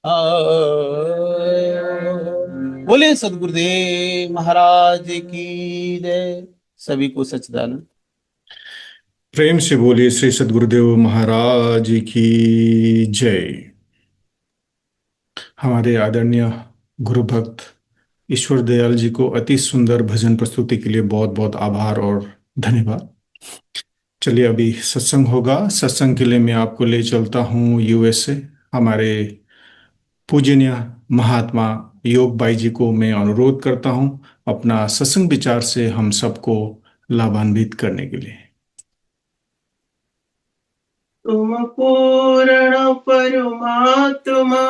आयो। बोले सतगुरुदेव महाराज की जय। सभी को सच्चिदानंद। प्रेम से बोलिए श्री सद्गुरुदेव महाराज की जय। हमारे आदरणीय गुरु भक्त ईश्वर दयाल जी को अति सुंदर भजन प्रस्तुति के लिए बहुत बहुत आभार और धन्यवाद। चलिए अभी सत्संग होगा। सत्संग के लिए मैं आपको ले चलता हूँ यूएसए। हमारे पूजनीय महात्मा योग बाई जी को मैं अनुरोध करता हूँ अपना सत्संग विचार से हम सबको लाभान्वित करने के लिए। तुम पूर्ण परमात्मा,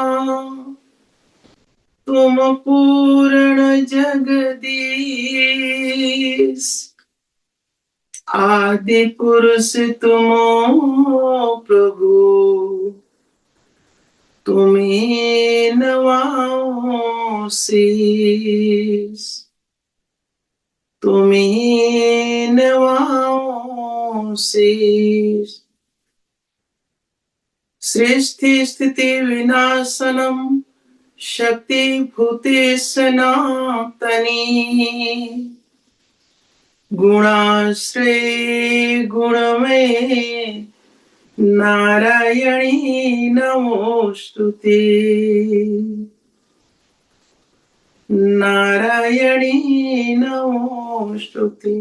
तुम पूर्ण जगदीश, आदि पुरुष तुम प्रभु, तुम्हें नवाओ शीश, तुम्हें नवाओ शीश। सृष्टि स्थिति विनाशनम शक्ति भूते सनातनी, गुणाश्रय गुणमय नारायणी नमोस्तुते, नारायणी नमोस्तुते।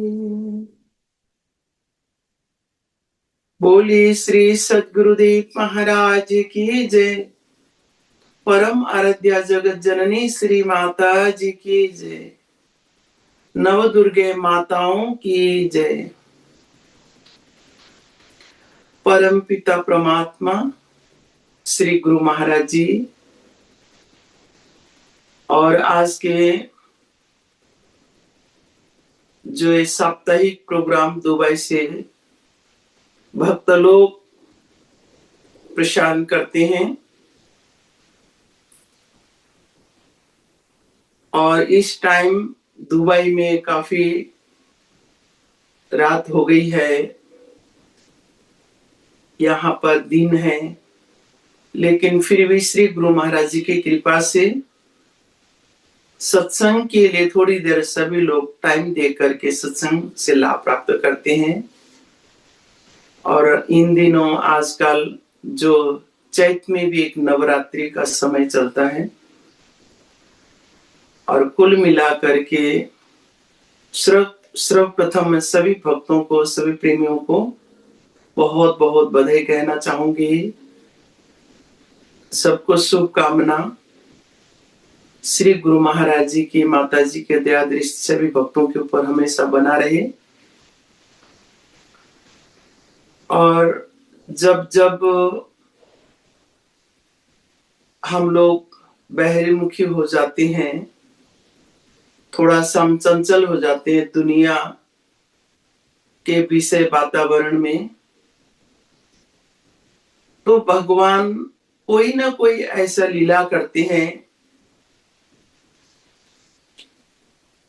बोली श्री सद्गुरुदेव महाराज की जय। परम आराध्या जगत जननी श्री माता जी की जय। नव दुर्गे माताओं की जय। परम पिता परमात्मा श्री गुरु महाराज जी और आज के जो ये साप्ताहिक प्रोग्राम दुबई से भक्त लोग प्रसारण करते हैं और इस टाइम दुबई में काफी रात हो गई है, यहाँ पर दिन है, लेकिन फिर भी श्री गुरु महाराज जी की कृपा से सत्संग के लिए थोड़ी देर सभी लोग टाइम दे करके सत्संग से लाभ प्राप्त करते हैं। और इन दिनों आजकल जो चैत में भी एक नवरात्रि का समय चलता है और कुल मिला करके सर्वप्रथम सभी भक्तों को, सभी प्रेमियों को बहुत बहुत बधाई कहना चाहूंगी। सबको शुभकामना। श्री गुरु महाराज जी की, माता जी के दया दृष्टि सभी भक्तों के ऊपर हमेशा बना रहे। और जब जब हम लोग बहिर्मुखी हो जाते हैं, थोड़ा सा हम चंचल हो जाते हैं दुनिया के विषय वातावरण में, तो भगवान कोई ना कोई ऐसा लीला करते हैं,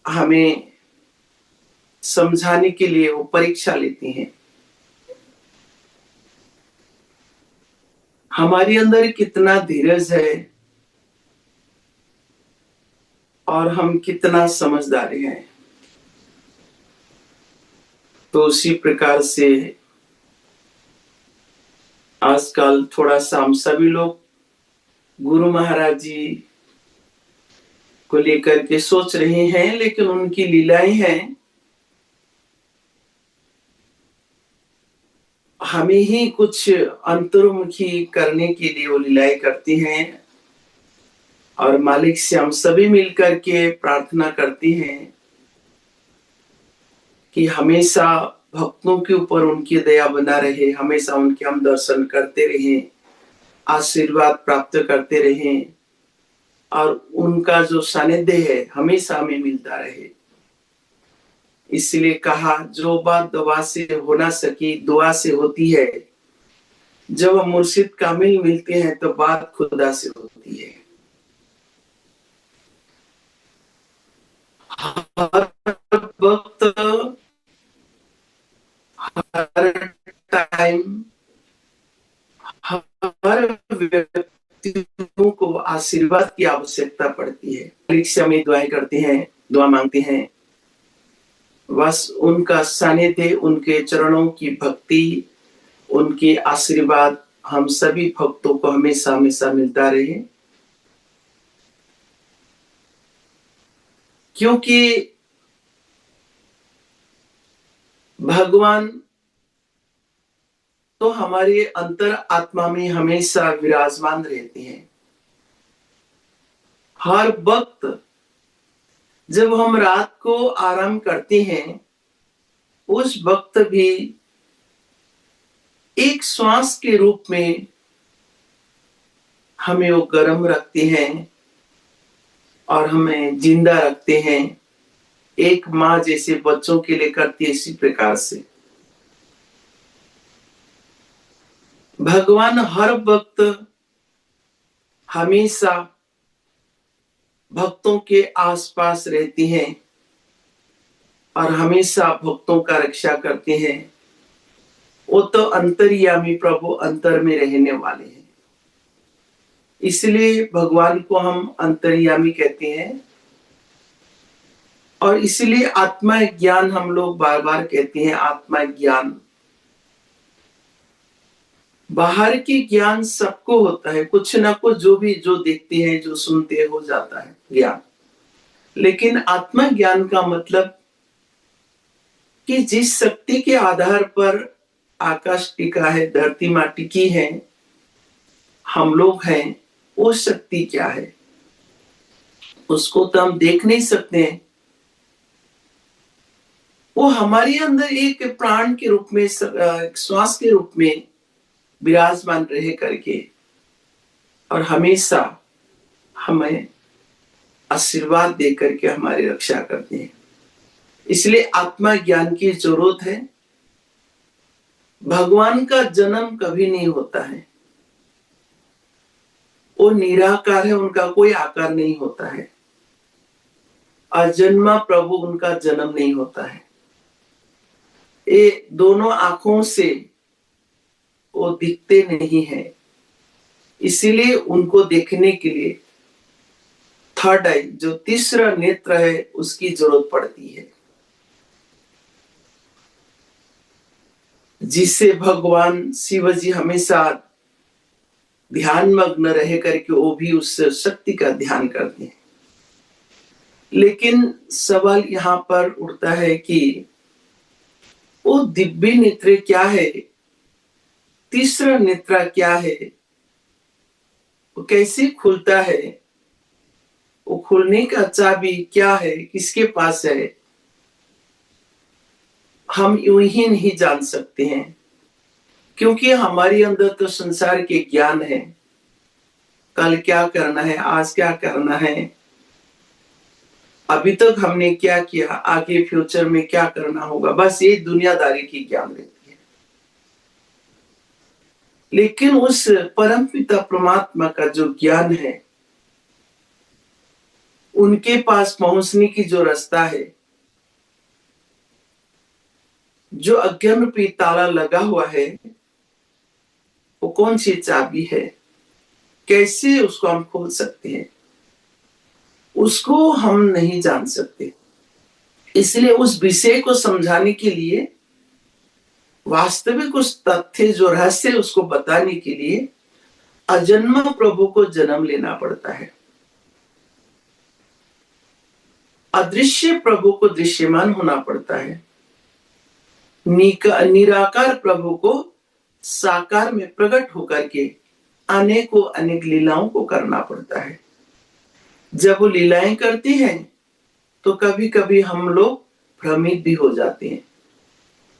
हमें समझाने के लिए वो परीक्षा लेती हैं। हमारे अंदर कितना धीरज है और हम कितना समझदार हैं। तो उसी प्रकार से आजकल थोड़ा सा हम सभी लोग गुरु महाराज जी को लेकर के सोच रहे हैं, लेकिन उनकी लीलाएं हैं, हमें ही कुछ अंतर्मुखी करने के लिए वो लीलाएं करती हैं। और मालिक से हम सभी मिलकर के प्रार्थना करते हैं कि हमेशा भक्तों के ऊपर उनकी दया बना रहे, हमेशा उनके हम दर्शन करते रहें, आशीर्वाद प्राप्त करते रहें और उनका जो सानिध्य है हमेशा हमें मिलता रहे। इसलिए कहा, जो बात दवा से हो ना सकी दुआ से होती है। जब मुर्शिद कामिल मिलते हैं तो बात खुदा से होती है। आशीर्वाद की आवश्यकता पड़ती है। परीक्षा में दुआएं करते हैं, दुआ मांगते हैं, बस उनका सानिध्य, उनके चरणों की भक्ति, उनके आशीर्वाद हम सभी भक्तों को हमेशा हमेशा मिलता रहे। क्योंकि भगवान तो हमारे अंतर आत्मा में हमेशा विराजमान रहते हैं। हर वक्त जब हम रात को आराम करते हैं, उस वक्त भी एक श्वास के रूप में हमें वो गर्म रखते हैं और हमें जिंदा रखते हैं। एक माँ जैसे बच्चों के लिए करती है, इसी प्रकार से भगवान हर वक्त हमेशा भक्तों के आसपास रहते हैं और हमेशा भक्तों का रक्षा करते हैं। वो तो अंतर्यामी प्रभु अंतर में रहने वाले हैं, इसलिए भगवान को हम अंतर्यामी कहते हैं। और इसलिए आत्मा ज्ञान हम लोग बार बार कहते हैं, आत्मा ज्ञान। बाहर की ज्ञान सबको होता है, कुछ ना कुछ जो देखते हैं, जो सुनते हैं, हो जाता है ज्ञान। लेकिन आत्मा ज्ञान का मतलब कि जिस शक्ति के आधार पर आकाश टिका है, धरती माँ टिकी है, हम लोग हैं, वो शक्ति क्या है उसको तो हम देख नहीं सकते हैं। वो हमारे अंदर एक प्राण के रूप में, श्वास के रूप में विराजमान रह करके और हमेशा हमें आशीर्वाद दे करके हमारी रक्षा करते हैं। इसलिए आत्मा ज्ञान की जरूरत है। भगवान का जन्म कभी नहीं होता है, वो निराकार है, उनका कोई आकार नहीं होता है। अजन्मा प्रभु, उनका जन्म नहीं होता है। ये दोनों आंखों से वो दिखते नहीं है, इसीलिए उनको देखने के लिए थर्ड आई, जो तीसरा नेत्र है, उसकी जरूरत पड़ती है, जिससे भगवान शिव जी हमेशा ध्यान मग्न रह करके वो भी उस शक्ति का ध्यान करते हैं। लेकिन सवाल यहाँ पर उठता है कि वो दिव्य नेत्र क्या है, तीसरा नेत्र क्या है, वो कैसे खुलता है, वो खुलने का चाबी क्या है, किसके पास है, हम यूं ही नहीं जान सकते हैं। क्योंकि हमारे अंदर तो संसार के ज्ञान है, कल क्या करना है, आज क्या करना है, अभी तक हमने क्या किया, आगे फ्यूचर में क्या करना होगा, बस ये दुनियादारी की ज्ञान रहती है। लेकिन उस परम पिता परमात्मा का जो ज्ञान है, उनके पास पहुंचने की जो रास्ता है, जो अज्ञान पे ताला लगा हुआ है, वो कौन सी चाबी है, कैसे उसको हम खोल सकते हैं, उसको हम नहीं जान सकते। इसलिए उस विषय को समझाने के लिए, वास्तविक उस तथ्य जो रहस्य उसको बताने के लिए अजन्मा प्रभु को जन्म लेना पड़ता है। अदृश्य प्रभु को दृश्यमान होना पड़ता है। निराकार प्रभु को साकार में प्रकट होकर के अनेकों अनेक लीलाओं को करना पड़ता है। जब वो लीलाएं करती हैं तो कभी कभी हम लोग भ्रमित भी हो जाते हैं,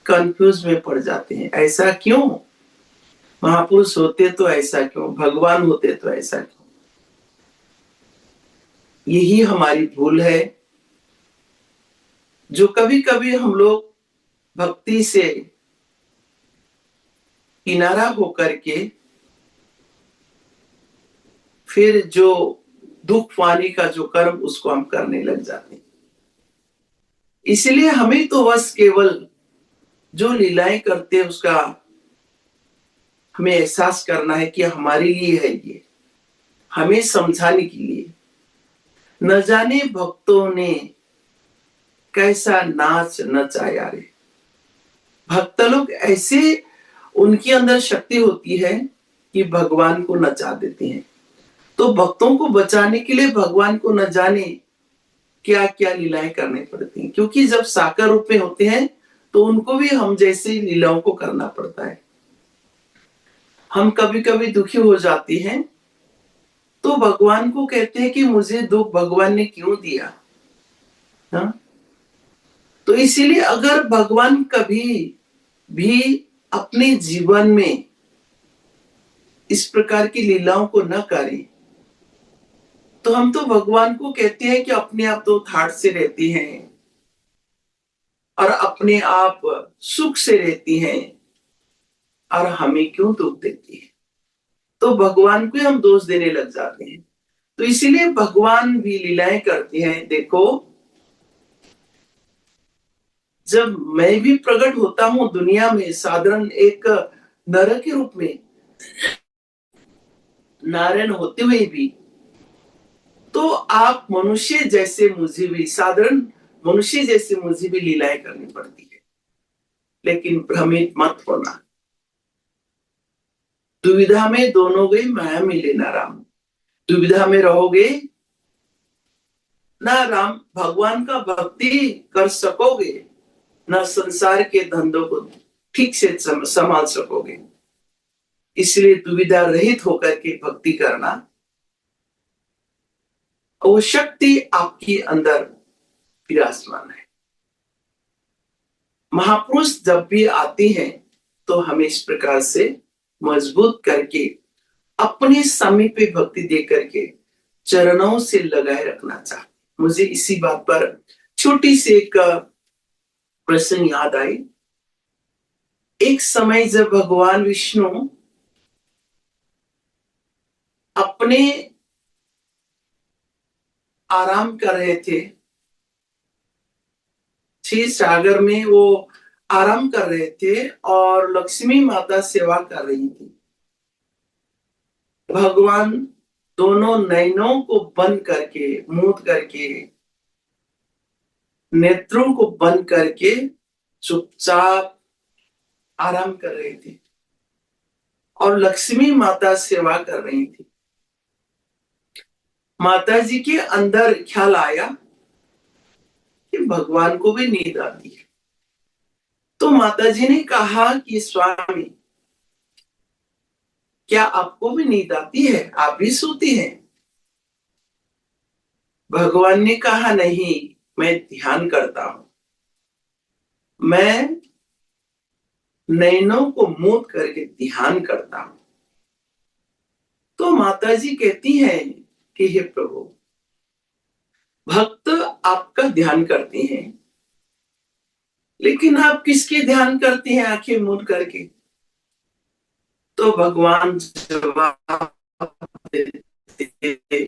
कंफ्यूज में पड़ जाते हैं। ऐसा क्यों? महापुरुष होते तो ऐसा क्यों, भगवान होते तो ऐसा क्यों? यही हमारी भूल है, जो कभी कभी हम लोग भक्ति से किनारा होकर के फिर जो दुख पाने का जो कर्म, उसको हम करने लग जाते हैं। इसलिए हमें तो बस केवल जो लीलाएं करते हैं उसका हमें एहसास करना है कि हमारे लिए है ये, हमें समझाने के लिए। न जाने भक्तों ने कैसा नाच नचाया रे। भक्त लोग ऐसे, उनके अंदर शक्ति होती है कि भगवान को नचा देते हैं। तो भक्तों को बचाने के लिए भगवान को न जाने क्या क्या लीलाएं करनी पड़ती हैं, क्योंकि जब साकार रूप में होते हैं तो उनको भी हम जैसे लीलाओं को करना पड़ता है। हम कभी कभी दुखी हो जाते हैं तो भगवान को कहते हैं कि मुझे दुख भगवान ने क्यों दिया। हा? तो इसीलिए अगर भगवान कभी भी अपने जीवन में इस प्रकार की लीलाओं को न करें तो हम तो भगवान को कहते हैं कि अपने आप तो ठाठ से रहती हैं और अपने आप सुख से रहती हैं और हमें क्यों दुख देती है। तो भगवान को हम दोष देने लग जाते हैं। तो इसीलिए भगवान भी लीलाएं करते हैं। देखो, जब मैं भी प्रकट होता हूं दुनिया में साधारण एक नर के रूप में, नारायण होते हुए भी, तो आप मनुष्य जैसे मुझे भी, साधारण मनुष्य जैसे मुझे भी लीलाएं करनी पड़ती है। लेकिन भ्रमित मत होना। दुविधा में दोनों गए माया मिले ना राम। दुविधा में रहोगे ना राम, भगवान का भक्ति कर सकोगे ना संसार के धंधों को ठीक से संभाल सकोगे। इसलिए दुविधा रहित होकर के भक्ति करना, वो शक्ति आपके अंदर विराजमान है। महापुरुष जब भी आते हैं तो हमें इस प्रकार से मजबूत करके अपने समय पे भक्ति दे करके चरणों से लगाए रखना चाहिए। मुझे इसी बात पर छोटी सी एक प्रसंग याद आई। एक समय जब भगवान विष्णु अपने आराम कर रहे थे, क्षीर सागर में वो आराम कर रहे थे और लक्ष्मी माता सेवा कर रही थी। भगवान दोनों नयनों को बंद करके, मूंद करके, नेत्रों को बंद करके चुपचाप आराम कर रहे थे और लक्ष्मी माता सेवा कर रही थी। माता जी के अंदर ख्याल आया कि भगवान को भी नींद आती है। तो माता जी ने कहा कि स्वामी, क्या आपको भी नींद आती है? आप भी सोती हैं? भगवान ने कहा, नहीं, मैं ध्यान करता हूं। मैं नयनों को मूंद करके ध्यान करता हूं। तो माता जी कहती हैं कि हे प्रभु, भक्त आपका ध्यान करते हैं, लेकिन आप किसके ध्यान करते हैं आंखें मूंद करके? तो भगवान जवाब देते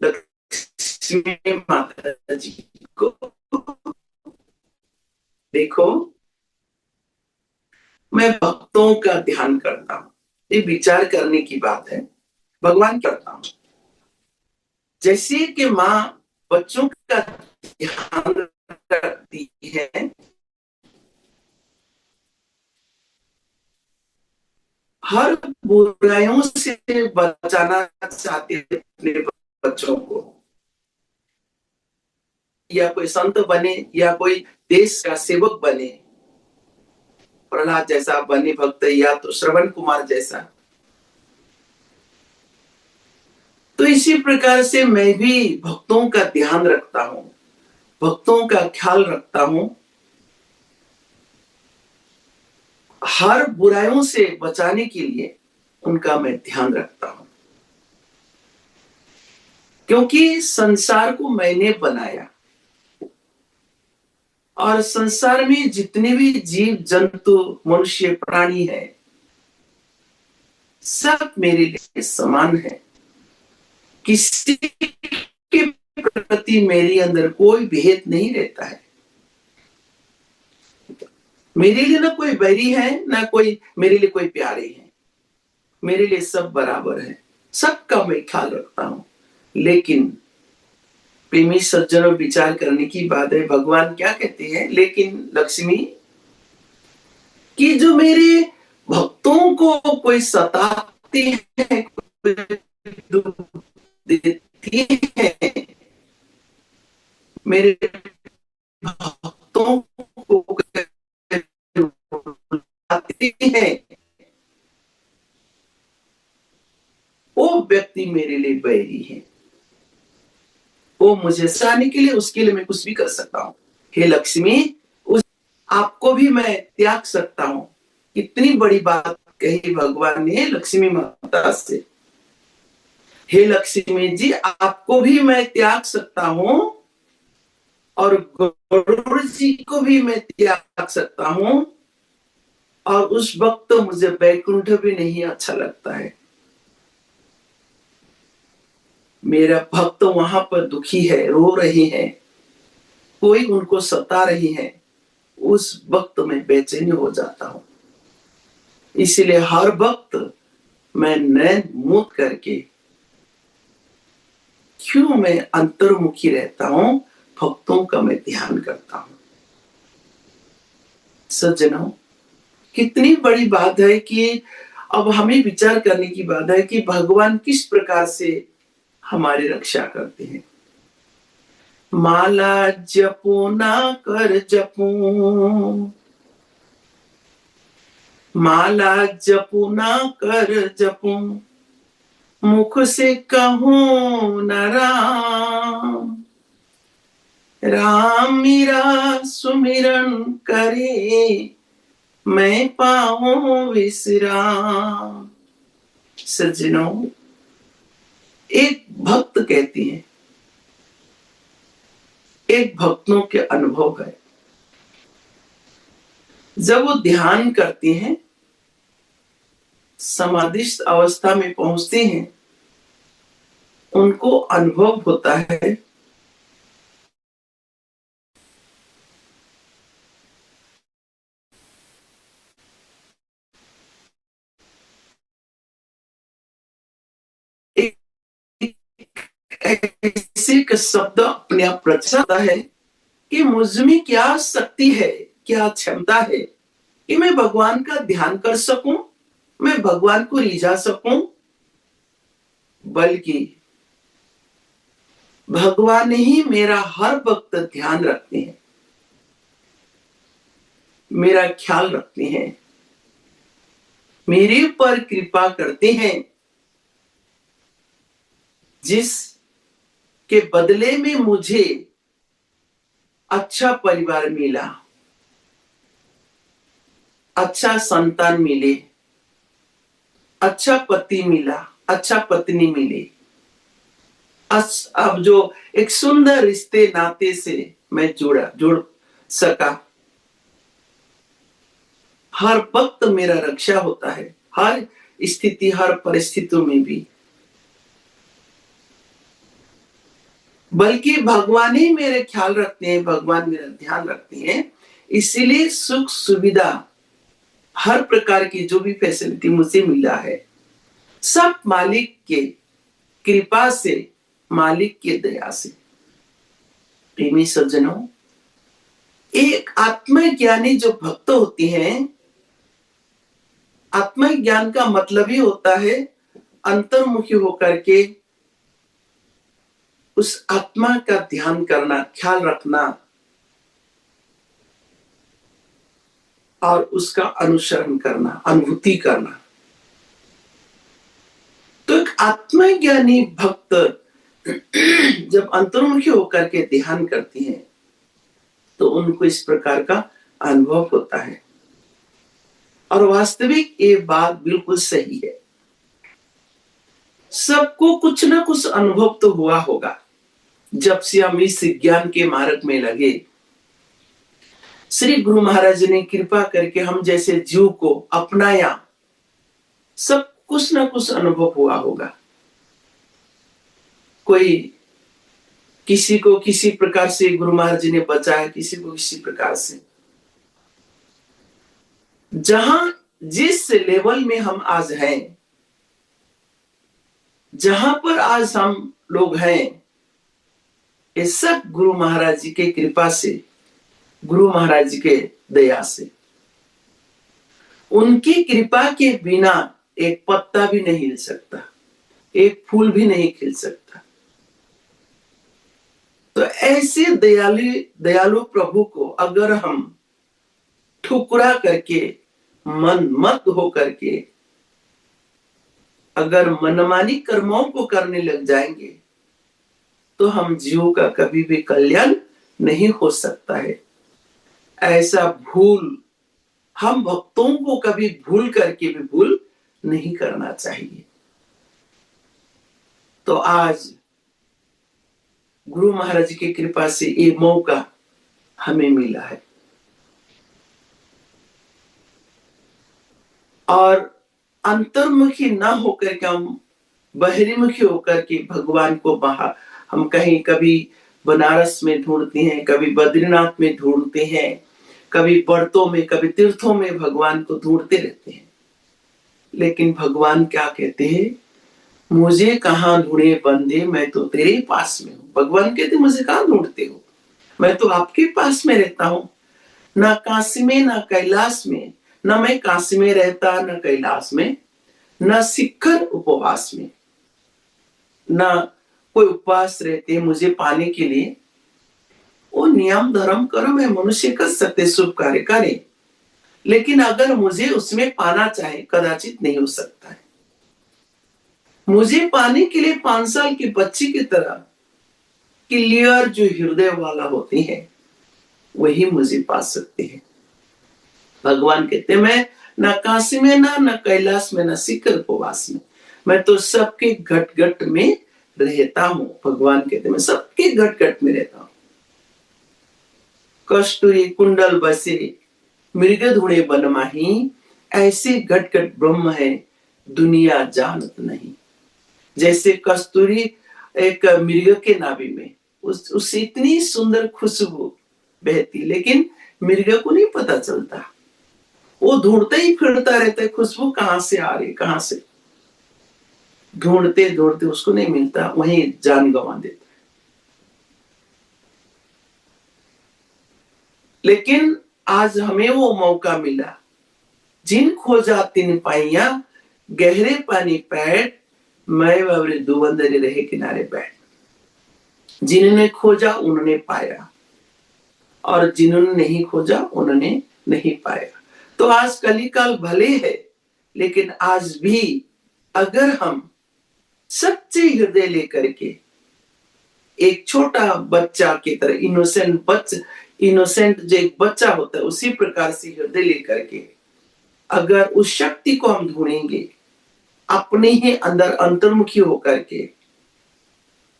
लक्ष्मी माता जी को, देखो, मैं भक्तों का ध्यान करता हूं। ये विचार करने की बात है। भगवान करता हूं, जैसे कि माँ बच्चों का ध्यान करती है, हर बुराइयों से बचाना चाहते हैं अपने बच्चों को। या कोई संत बने या कोई देश का सेवक बने, प्रहलाद जैसा बने भक्त, या तो श्रवण कुमार जैसा। तो इसी प्रकार से मैं भी भक्तों का ध्यान रखता हूं, भक्तों का ख्याल रखता हूं, हर बुराइयों से बचाने के लिए उनका मैं ध्यान रखता हूं। क्योंकि संसार को मैंने बनाया और संसार में जितने भी जीव जंतु मनुष्य प्राणी है, सब मेरे लिए समान है। किसी के प्रति मेरे अंदर कोई भेद नहीं रहता है। मेरे लिए ना कोई बैरी है, ना कोई मेरे लिए कोई प्यारे हैं। मेरे लिए सब बराबर है, सबका मैं ख्याल रखता हूं। लेकिन प्रेमी सज्जनों, विचार करने की बात है, भगवान क्या कहते हैं, लेकिन लक्ष्मी कि जो मेरे भक्तों को कोई सताती है, कोई दुख देती है, मेरे भक्तों को रुलाती है, वो व्यक्ति मेरे लिए बैरी है। वो मुझे सताने के लिए, उसके लिए मैं कुछ भी कर सकता हूं। हे लक्ष्मी, उस आपको भी मैं त्याग सकता हूं। कितनी बड़ी बात कही भगवान ने लक्ष्मी माता से। हे लक्ष्मी जी, आपको भी मैं त्याग सकता हूं और गरुड़ जी को भी मैं त्याग सकता हूं, और उस वक्त तो मुझे वैकुंठ भी नहीं अच्छा लगता है। मेरा भक्त वहां पर दुखी है, रो रहे हैं, कोई उनको सता रही है, उस वक्त में बेचैनी हो जाता हूं। इसलिए हर वक्त मैं नैन मूंद करके क्यों मैं अंतर्मुखी रहता हूं, भक्तों का मैं ध्यान करता हूं। सज्जनों, कितनी बड़ी बात है कि अब हमें विचार करने की बात है कि भगवान किस प्रकार से हमारी रक्षा करते हैं। माला जपो ना कर जपो, माला जपो ना कर जपो, मुख से कहूं न राम, राम मेरा सुमिरन करे, मैं पाऊं विश्राम। सज्जनों, एक भक्त कहती है, एक भक्तों के अनुभव है, जब वो ध्यान करती हैं, समाधिस्थ अवस्था में पहुंचते हैं, उनको अनुभव होता है ऐसे का शब्द अपने आप प्रचारता है कि मुझ में क्या शक्ति है, क्या क्षमता है कि मैं भगवान का ध्यान कर सकूं, मैं भगवान को रिझा सकूं। बल्कि भगवान ही मेरा हर वक्त ध्यान रखते हैं, मेरा ख्याल रखते हैं, मेरे पर कृपा करते हैं, जिस के बदले में मुझे अच्छा परिवार मिला, अच्छा संतान मिले, अच्छा पति मिला, अच्छा पत्नी मिले, अब जो एक सुंदर रिश्ते नाते से मैं जुड़ सका। हर वक्त मेरा रक्षा होता है, हर स्थिति, हर परिस्थितियों में भी। बल्कि भगवान ही मेरे ख्याल रखते हैं, भगवान मेरा ध्यान रखते हैं। इसीलिए सुख सुविधा, हर प्रकार की जो भी फैसिलिटी मुझे मिला है, सब मालिक के कृपा से, मालिक के दया से। प्रेमी सज्जनों, एक आत्मज्ञानी जो भक्त होती हैं, आत्मज्ञान का मतलब ही होता है अंतर्मुखी होकर के उस आत्मा का ध्यान करना, ख्याल रखना और उसका अनुसरण करना, अनुभूति करना। तो एक आत्मज्ञानी भक्त जब अंतर्मुखी होकर के ध्यान करती हैं, तो उनको इस प्रकार का अनुभव होता है। और वास्तविक ये बात बिल्कुल सही है। सबको कुछ ना कुछ अनुभव तो हुआ होगा जब से हम इस ज्ञान के मार्ग में लगे। श्री गुरु महाराज ने कृपा करके हम जैसे जीव को अपनाया, सब कुछ ना कुछ अनुभव हुआ होगा। कोई किसी को किसी प्रकार से गुरु महाराज ने बचाया, किसी को किसी प्रकार से। जहां जिस लेवल में हम आज हैं, जहां पर आज हम लोग हैं, ये सब गुरु महाराज जी के कृपा से, गुरु महाराज जी के दया से। उनकी कृपा के बिना एक पत्ता भी नहीं हिल सकता, एक फूल भी नहीं खिल सकता। तो ऐसे दयालु प्रभु को अगर हम ठुकरा करके, मन मत हो करके अगर मनमानी कर्मों को करने लग जाएंगे, तो हम जीवों का कभी भी कल्याण नहीं हो सकता है। ऐसा भूल हम भक्तों को कभी भूल करके भी भूल नहीं करना चाहिए। तो आज गुरु महाराज की कृपा से ये मौका हमें मिला है, और अंतर्मुखी ना होकर के हम बहिर्मुखी होकर के भगवान को बाहर, हम कहीं कभी बनारस में ढूंढते हैं, कभी बद्रीनाथ में ढूंढते हैं, कभी पर्वतों में, कभी तीर्थों में भगवान को ढूंढते रहते हैं। लेकिन भगवान क्या कहते हैं, मुझे कहाँ ढूंढे बंदे, मैं तो तेरे पास में हूँ। भगवान कहते मुझे कहाँ ढूंढते हो, मैं तो आपके पास में रहता हूँ। ना काशी में ना कैलाश में, ना मैं काशी में रहता ना कैलाश में, ना शिखर उपवास में, ना कोई उपवास रहते मुझे पाने के लिए। वो नियम धर्म कर्म है, मनुष्य कर सकते शुभ कार्य करे, लेकिन अगर मुझे उसमें पाना चाहे कदाचित नहीं हो सकता है। मुझे पाने के लिए 5 साल की बच्ची की तरह क्लियर जो हृदय वाला होती है, वही मुझे पा सकते हैं। भगवान कहते मैं ना काशी में ना कैलाश में, ना शिखर उपवास में, मैं तो सबके घट घट में रहता हूं। भगवान कहते मैं सबके घट घट में रहता हूं। कस्तूरी कुंडल बसे मृग धुणे बन माही, ऐसे घट घट ब्रह्म है दुनिया जानत नहीं। जैसे कस्तूरी एक मृग के नाभि में, उससे इतनी सुंदर खुशबू बहती, लेकिन मृग को नहीं पता चलता। वो ढूंढते ही फिरता रहता है, खुशबू कहां से आ रही, कहां से, ढूंढते ढूंढते उसको नहीं मिलता, वहीं जान गंवा देता है। लेकिन आज हमें वो मौका मिला, जिन खोजा तिन पाइया, गहरे पानी पैठ, मैं बाबरे दुबंदरे रहे किनारे बैठ। जिन्होंने खोजा उन्होंने पाया, और जिन्होंने नहीं खोजा उन्होंने नहीं पाया। तो आज कलिकाल भले है, लेकिन आज भी अगर हम सच्चे हृदय लेकर के, एक छोटा बच्चा की तरह, इनोसेंट जो एक बच्चा होता है, उसी प्रकार से हृदय लेकर के अगर उस शक्ति को हम ढूंढेंगे अपने ही अंदर अंतर्मुखी होकर के,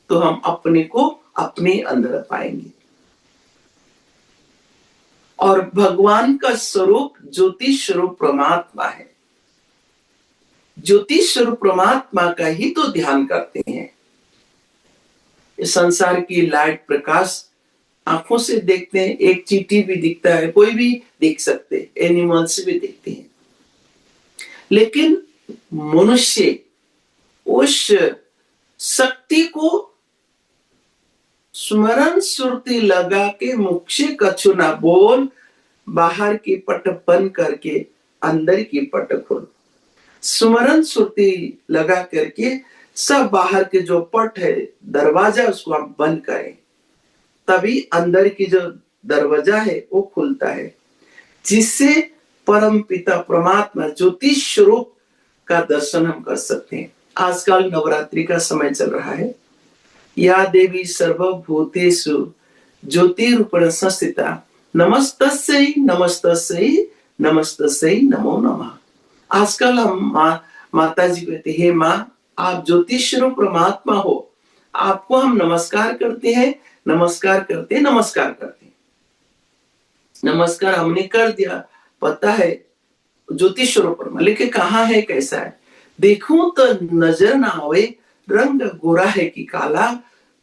तो हम अपने को अपने अंदर पाएंगे। और भगवान का स्वरूप ज्योति स्वरूप परमात्मा है। ज्योति स्वरूप परमात्मा का ही तो ध्यान करते हैं। इस संसार की लाइट प्रकाश आंखों से देखते हैं, एक चींटी भी दिखता है, कोई भी देख सकते, एनिमल्स भी देखते हैं, लेकिन मनुष्य उस शक्ति को स्मरण सुरती लगा के मुख से कछु ना बोल, बाहर की पट बंद करके अंदर की पट खोल। स्मरण सुरती लगा करके सब बाहर के जो पट है, दरवाजा, उसको आप बंद करें, तभी अंदर की जो दरवाजा है वो खुलता है, जिससे परम पिता परमात्मा ज्योति स्वरूप का दर्शन हम कर सकते हैं। आजकल नवरात्रि का समय चल रहा है। या देवी सर्वभूतेषु ज्योतिरूपेण संस्थिता, नमस्तस्यै नमस्तस्यै नमस्तस्यै नमो नमः। आजकल हम माता जी कहते हैं, माँ आप ज्योति स्वरूप परमात्मा हो, आपको हम नमस्कार करते हैं, नमस्कार करते हैं, नमस्कार करते हैं। नमस्कार हमने कर दिया, पता है ज्योति स्वरूप परमात्मा, लेकिन कहाँ है, कैसा है, देखूं तो नजर ना आवे, रंग गोरा है कि काला,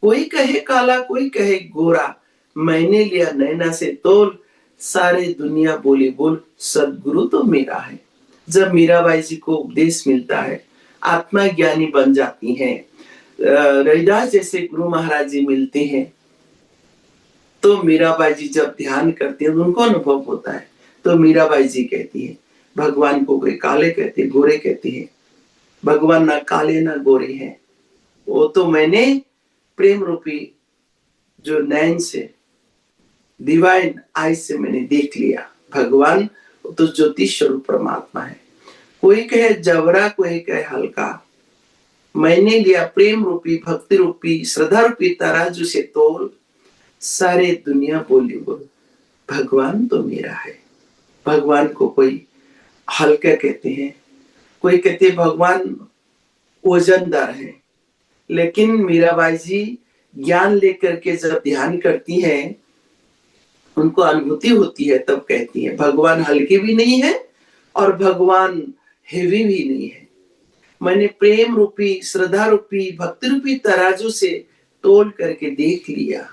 कोई कहे काला कोई कहे गोरा, मैंने लिया नैना से तोल, सारे दुनिया बोली बोल, सदगुरु तो मेरा है। जब मीराबाई जी को उपदेश मिलता है, आत्मा ज्ञानी बन जाती हैं। रविदास जैसे गुरु महाराज जी मिलते हैं तो मीराबाई जी जब ध्यान करते हैं उनको अनुभव होता है। तो मीराबाई जी कहती है भगवान को कोई काले कहते हैं, गोरे कहते हैं, भगवान ना काले ना गोरे हैं, वो तो मैंने प्रेम रूपी जो नैन से, डिवाइन आई से मैंने देख लिया। भगवान तो ज्योति स्वरूप परमात्मा है। कोई कहे जबरा, कोई कहे हल्का, मैंने लिया प्रेम रूपी, भक्ति रूपी, श्रद्धा रूपी तराजू से तोल, सारे दुनिया बोली बोल भगवान तो मेरा है। भगवान को कोई हल्का कहते हैं, कोई कहते हैं भगवान वजनदार है। लेकिन मीराबाई जी ज्ञान लेकर के जब ध्यान करती हैं, उनको अनुभूति होती है, तब कहती है भगवान हल्के भी नहीं है और भगवान हेवी भी नहीं है। मैंने प्रेम रूपी, श्रद्धा रूपी, भक्ति रूपी तराजू से तोल करके देख लिया।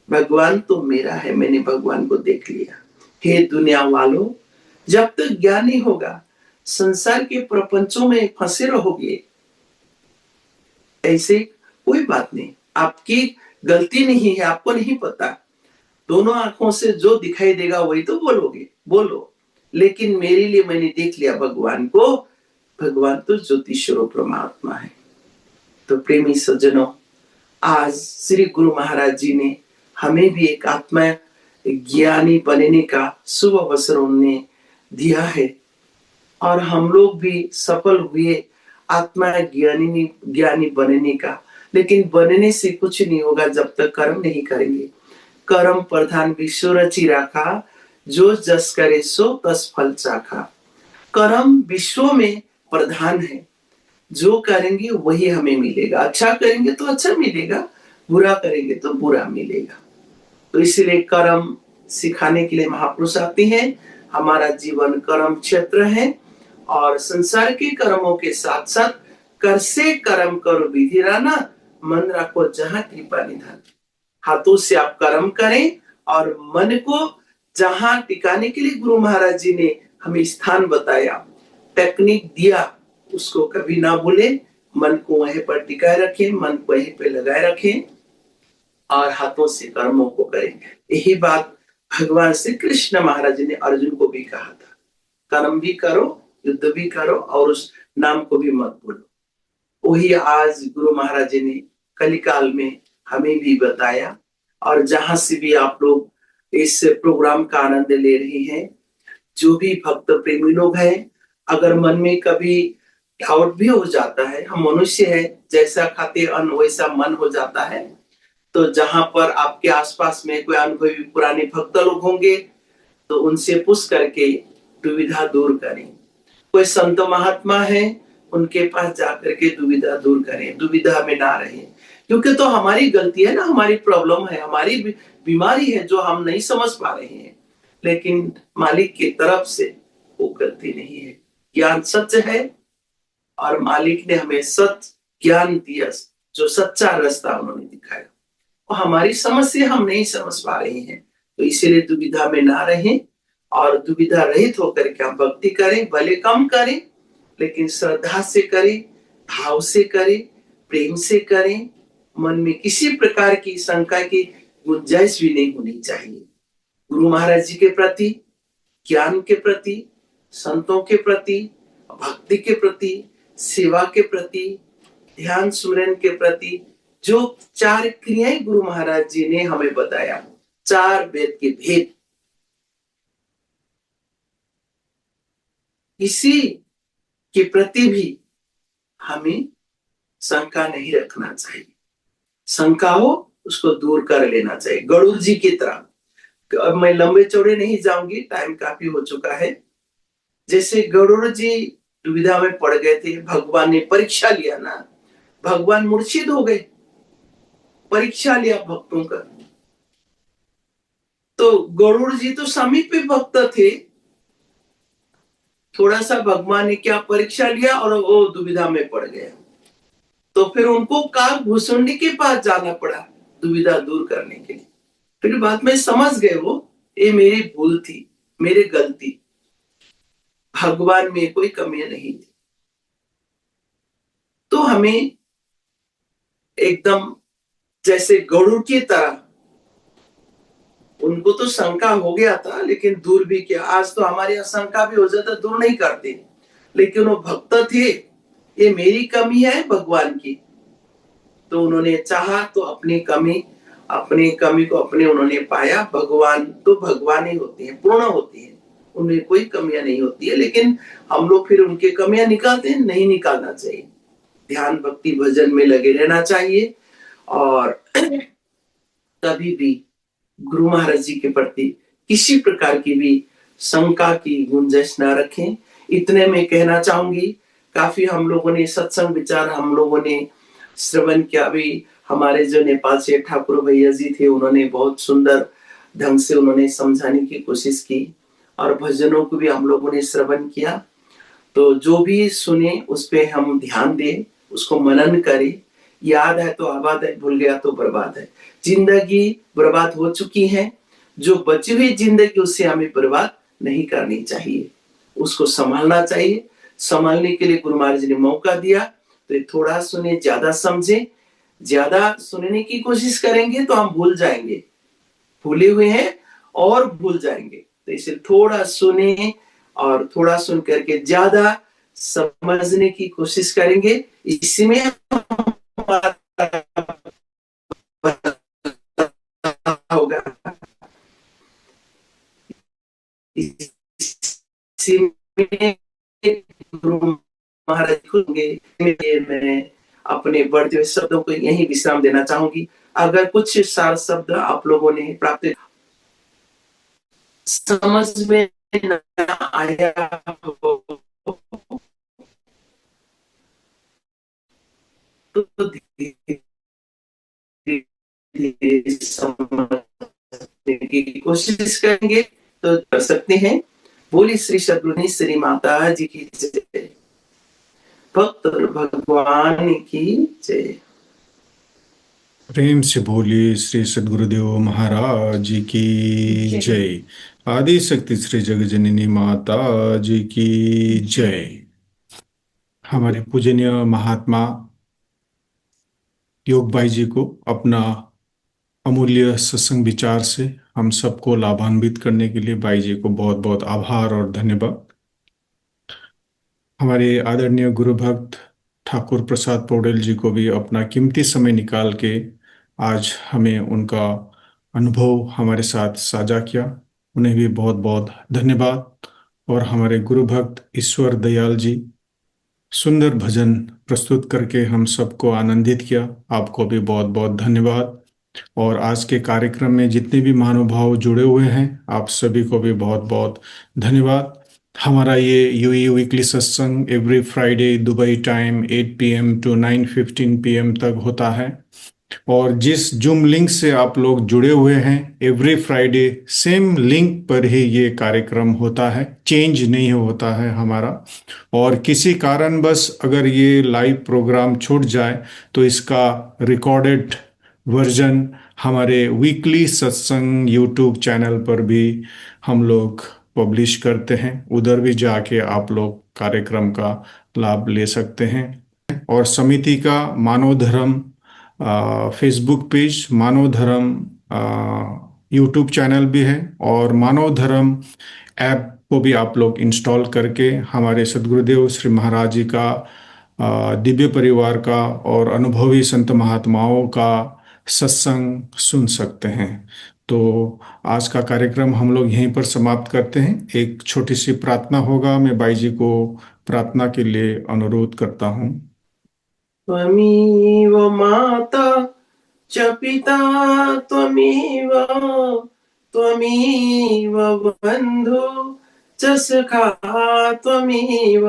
भगवान तो मेरा है, मैंने भगवान को देख लिया। हे दुनिया वालों, जब तक ज्ञान नहीं होगा संसार के प्रपंचों में फंसे रहोगे। ऐसे कोई बात नहीं, आपकी गलती नहीं है, आपको नहीं पता। दोनों आंखों से जो दिखाई देगा वही तो बोलोगे, बोलो। लेकिन मेरे लिए मैंने देख लिया भगवान को, भगवान तो ज्योति स्वरूप परमात्मा है। तो प्रेमी सज्जनों, आज श्री गुरु महाराज जी ने हमें भी एक आत्मा ज्ञानी बनने का शुभ अवसर उन्होंने दिया है और हम लोग भी सफल हुए आत्मा ज्ञानी बनने का। लेकिन बनने से कुछ नहीं होगा जब तक कर्म नहीं करेंगे। कर्म प्रधान विश्व रचि राखा, जो जस करे सो तस फल चाखा। कर्म विश्व में प्रधान है, जो करेंगे वही हमें मिलेगा। अच्छा करेंगे तो अच्छा मिलेगा, बुरा करेंगे तो बुरा मिलेगा। तो इसलिए कर्म सिखाने के लिए महापुरुष आते हैं। हमारा जीवन कर्म क्षेत्र है और संसार के कर्मों के साथ साथ कर से कर्म करो विधि राना, मन रखो जहां कृपा निधान। हाथों से आप कर्म करें और मन को जहां टिकाने के लिए गुरु महाराज जी ने हमें स्थान बताया, टेक्निक दिया, उसको कभी ना भूले। मन को वहीं पर टिकाए रखें, मन को वहीं पे लगाए रखें और हाथों से कर्मों को करें। यही बात भगवान श्री कृष्ण महाराज जी ने अर्जुन को भी कहा था, कर्म भी करो, युद्ध भी करो और उस नाम को भी मत भूलो। वही आज गुरु महाराज जी ने कलिकाल में हमें भी बताया। और जहां से भी आप लोग इस प्रोग्राम का आनंद ले रहे हैं, जो भी भक्त प्रेमी लोग हैं, अगर मन में कभी डाउट भी हो जाता है, हम मनुष्य हैं, जैसा खाते अन्न वैसा मन हो जाता है, तो जहां पर आपके आसपास में कोई अनुभवी पुराने भक्त लोग होंगे तो उनसे पूछ करके दुविधा दूर करें। कोई संत महात्मा है, उनके पास जाकर के दुविधा दूर करें, दुविधा में ना रहें। क्योंकि तो हमारी गलती है ना, हमारी प्रॉब्लम है, हमारी बीमारी है जो हम नहीं समझ पा रहे हैं। लेकिन मालिक की तरफ से वो गलती नहीं है। ज्ञान सच है और मालिक ने हमें सच ज्ञान दिया, जो सच्चा रास्ता उन्होंने दिखाया। और हमारी समस्या हम नहीं समझ पा रहे हैं, तो इसीलिए दुविधा में ना रहें और दुविधा रहित होकर के हम भक्ति करें। भले कम करें लेकिन श्रद्धा से करें, भाव से करें, प्रेम से करें। मन में किसी प्रकार की शंका की गुंजाइश भी नहीं होनी चाहिए। गुरु महाराज जी के प्रति, ज्ञान के प्रति, संतों के प्रति, भक्ति के प्रति, सेवा के प्रति, ध्यान सुमरन के प्रति, जो 4 क्रियाएं गुरु महाराज जी ने हमें बताया, 4 वेद के भेद, इसी के प्रति भी हमें शंका नहीं रखना चाहिए। शंका हो उसको दूर कर लेना चाहिए, गरुड़ जी की तरह। अब मैं लंबे चौड़े नहीं जाऊंगी, टाइम काफी हो चुका है। जैसे गरुड़ जी दुविधा में पड़ गए थे, भगवान ने परीक्षा लिया ना, भगवान मूर्छित हो गए, परीक्षा लिया भक्तों का। तो गरुड़ जी तो समीप भक्त थे, थोड़ा सा भगवान ने क्या परीक्षा लिया और वो दुविधा में पड़ गया। तो फिर उनको काकभूषुंडी के पास जाना पड़ा दुविधा दूर करने के लिए। फिर बाद में समझ गए वो, ये मेरी भूल थी, मेरी गलती, भगवान में कोई कमी नहीं थी। तो हमें एकदम जैसे गरुड़ की तरह, उनको तो शंका हो गया था लेकिन दूर भी किया। आज तो हमारे यहाँ शंका भी हो जाता, दूर नहीं करते, लेकिन वो भक्त थे, ये मेरी कमी है भगवान की, तो उन्होंने चाहा तो अपनी कमी को अपने उन्होंने पाया। भगवान तो भगवान ही होते हैं, पूर्ण होते हैं, उनमें कोई कमियां नहीं होती है, लेकिन हम लोग फिर उनके कमियां निकालते हैं, नहीं निकालना चाहिए। ध्यान भक्ति भजन में लगे रहना चाहिए और कभी भी गुरु महाराज जी के प्रति किसी प्रकार की भी शंका की गुंजाइश ना रखें। इतने में कहना चाहूंगी, काफी हम लोगों ने सत्संग विचार हम लोगों ने श्रवण किया। भी हमारे जो नेपाल से ठाकुर भैया जी थे, उन्होंने बहुत सुंदर ढंग से उन्होंने समझाने की कोशिश की और भजनों को भी हम लोगों ने श्रवण किया। तो जो भी सुने उस पे हम ध्यान दें, उसको मनन करें। याद है तो आबाद है, भूल गया तो बर्बाद है। जिंदगी बर्बाद हो चुकी है, जो बची हुई जिंदगी उससे हमें बर्बाद नहीं करनी चाहिए, उसको संभालना चाहिए। संभालने के लिए गुरु महाराज जी ने मौका दिया, तो थोड़ा सुने, ज्यादा समझे। ज्यादा सुनने की कोशिश करेंगे तो हम भूल जाएंगे, भूले हुए हैं और भूल जाएंगे। तो इसे थोड़ा सुने और थोड़ा सुन करके ज्यादा समझने की कोशिश करेंगे, इसी में होगा। इसी में गुरु महाराज होंगे। मैं अपने बढ़ते हुए शब्दों को यही विश्राम देना चाहूंगी। अगर कुछ सार शब्द आप लोगों ने प्राप्त समझ में न आया हो तो समझने की कोशिश करेंगे तो कर सकते हैं। बोली श्री सद्गुरु श्री माता जी की जय, भक्त भगवान की जय। प्रेम से बोलिए श्री सद्गुरुदेव महाराज जी की जय। आदि शक्ति श्री जगजननी माता जी की जय। हमारे पूजनीय महात्मा योग भाई जी को अपना अमूल्य सत्संग विचार से हम सबको लाभान्वित करने के लिए भाई जी को बहुत बहुत आभार और धन्यवाद। हमारे आदरणीय गुरु भक्त ठाकुर प्रसाद पौडेल जी को भी अपना कीमती समय निकाल के आज हमें उनका अनुभव हमारे साथ साझा किया, उन्हें भी बहुत बहुत धन्यवाद। और हमारे गुरु भक्त ईश्वर दयाल जी, सुंदर भजन प्रस्तुत करके हम सबको आनंदित किया, आपको भी बहुत बहुत धन्यवाद। और आज के कार्यक्रम में जितने भी महानुभाव जुड़े हुए हैं, आप सभी को भी बहुत बहुत धन्यवाद। हमारा ये यूई वीकली सत्संग every Friday Dubai time 8 PM to 9:15 PM तक होता है। और जिस जूम लिंक से आप लोग जुड़े हुए हैं, एवरी फ्राइडे सेम लिंक पर ही ये कार्यक्रम होता है, चेंज नहीं होता है हमारा। और किसी कारणवश अगर ये लाइव प्रोग्राम छूट जाए तो इसका रिकॉर्डेड वर्जन हमारे वीकली सत्संग यूट्यूब चैनल पर भी हम लोग पब्लिश करते हैं, उधर भी जाके आप लोग कार्यक्रम का लाभ ले सकते हैं। और समिति का मानव धर्म फेसबुक पेज, मानव धर्म यूट्यूब चैनल भी है, और मानव धर्म ऐप को भी आप लोग इंस्टॉल करके हमारे सद्गुरुदेव श्री महाराज जी का दिव्य परिवार का और अनुभवी संत महात्माओं का सत्संग सुन सकते हैं। तो आज का कार्यक्रम हम लोग यहीं पर समाप्त करते हैं। एक छोटी सी प्रार्थना होगा, मैं बाई जी को प्रार्थना के लिए अनुरोध करता हूँ। त्वमेव माता च पिता त्वमेव, त्वमेव बन्धु च सखा त्वमेव,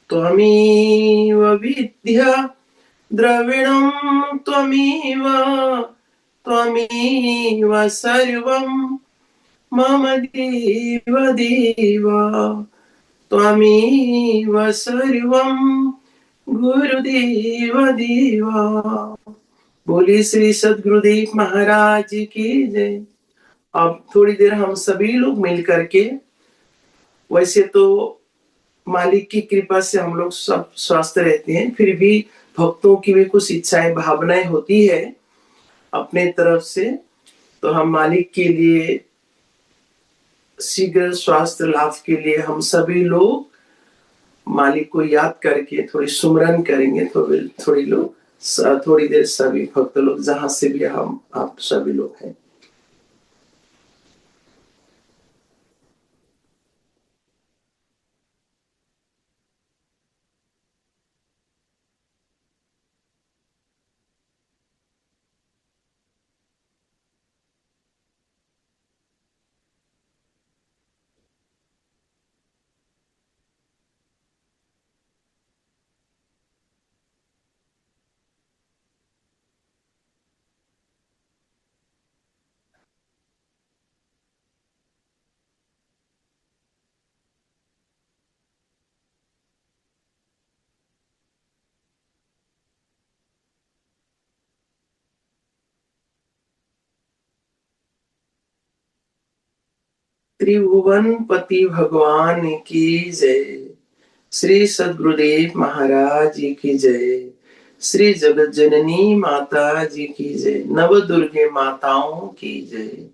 त्वमेव विद्या द्रविणं त्वमेव, त्वमेव सर्वं मम देव देव, त्वमेव सर्वं गुरुदेव देवा। बोली श्री सद्गुरुदेव महाराज की जय। अब थोड़ी देर हम सभी लोग मिल करके, वैसे तो मालिक की कृपा से हम लोग सब स्वस्थ रहते हैं। फिर भी भक्तों की भी कुछ इच्छाएं भावनाएं होती है अपने तरफ से, तो हम मालिक के लिए शीघ्र स्वास्थ्य लाभ के लिए हम सभी लोग मालिक को याद करके थोड़ी सुमरन करेंगे। थोड़ी देर सभी भक्त लोग जहां से भी हम आप सभी लोग हैं। त्रिभुवनपति भगवान की जय। श्री सद्गुरुदेव महाराज जी की जय। श्री जगत जननी माता जी की जय। नव दुर्गे माताओं की जय।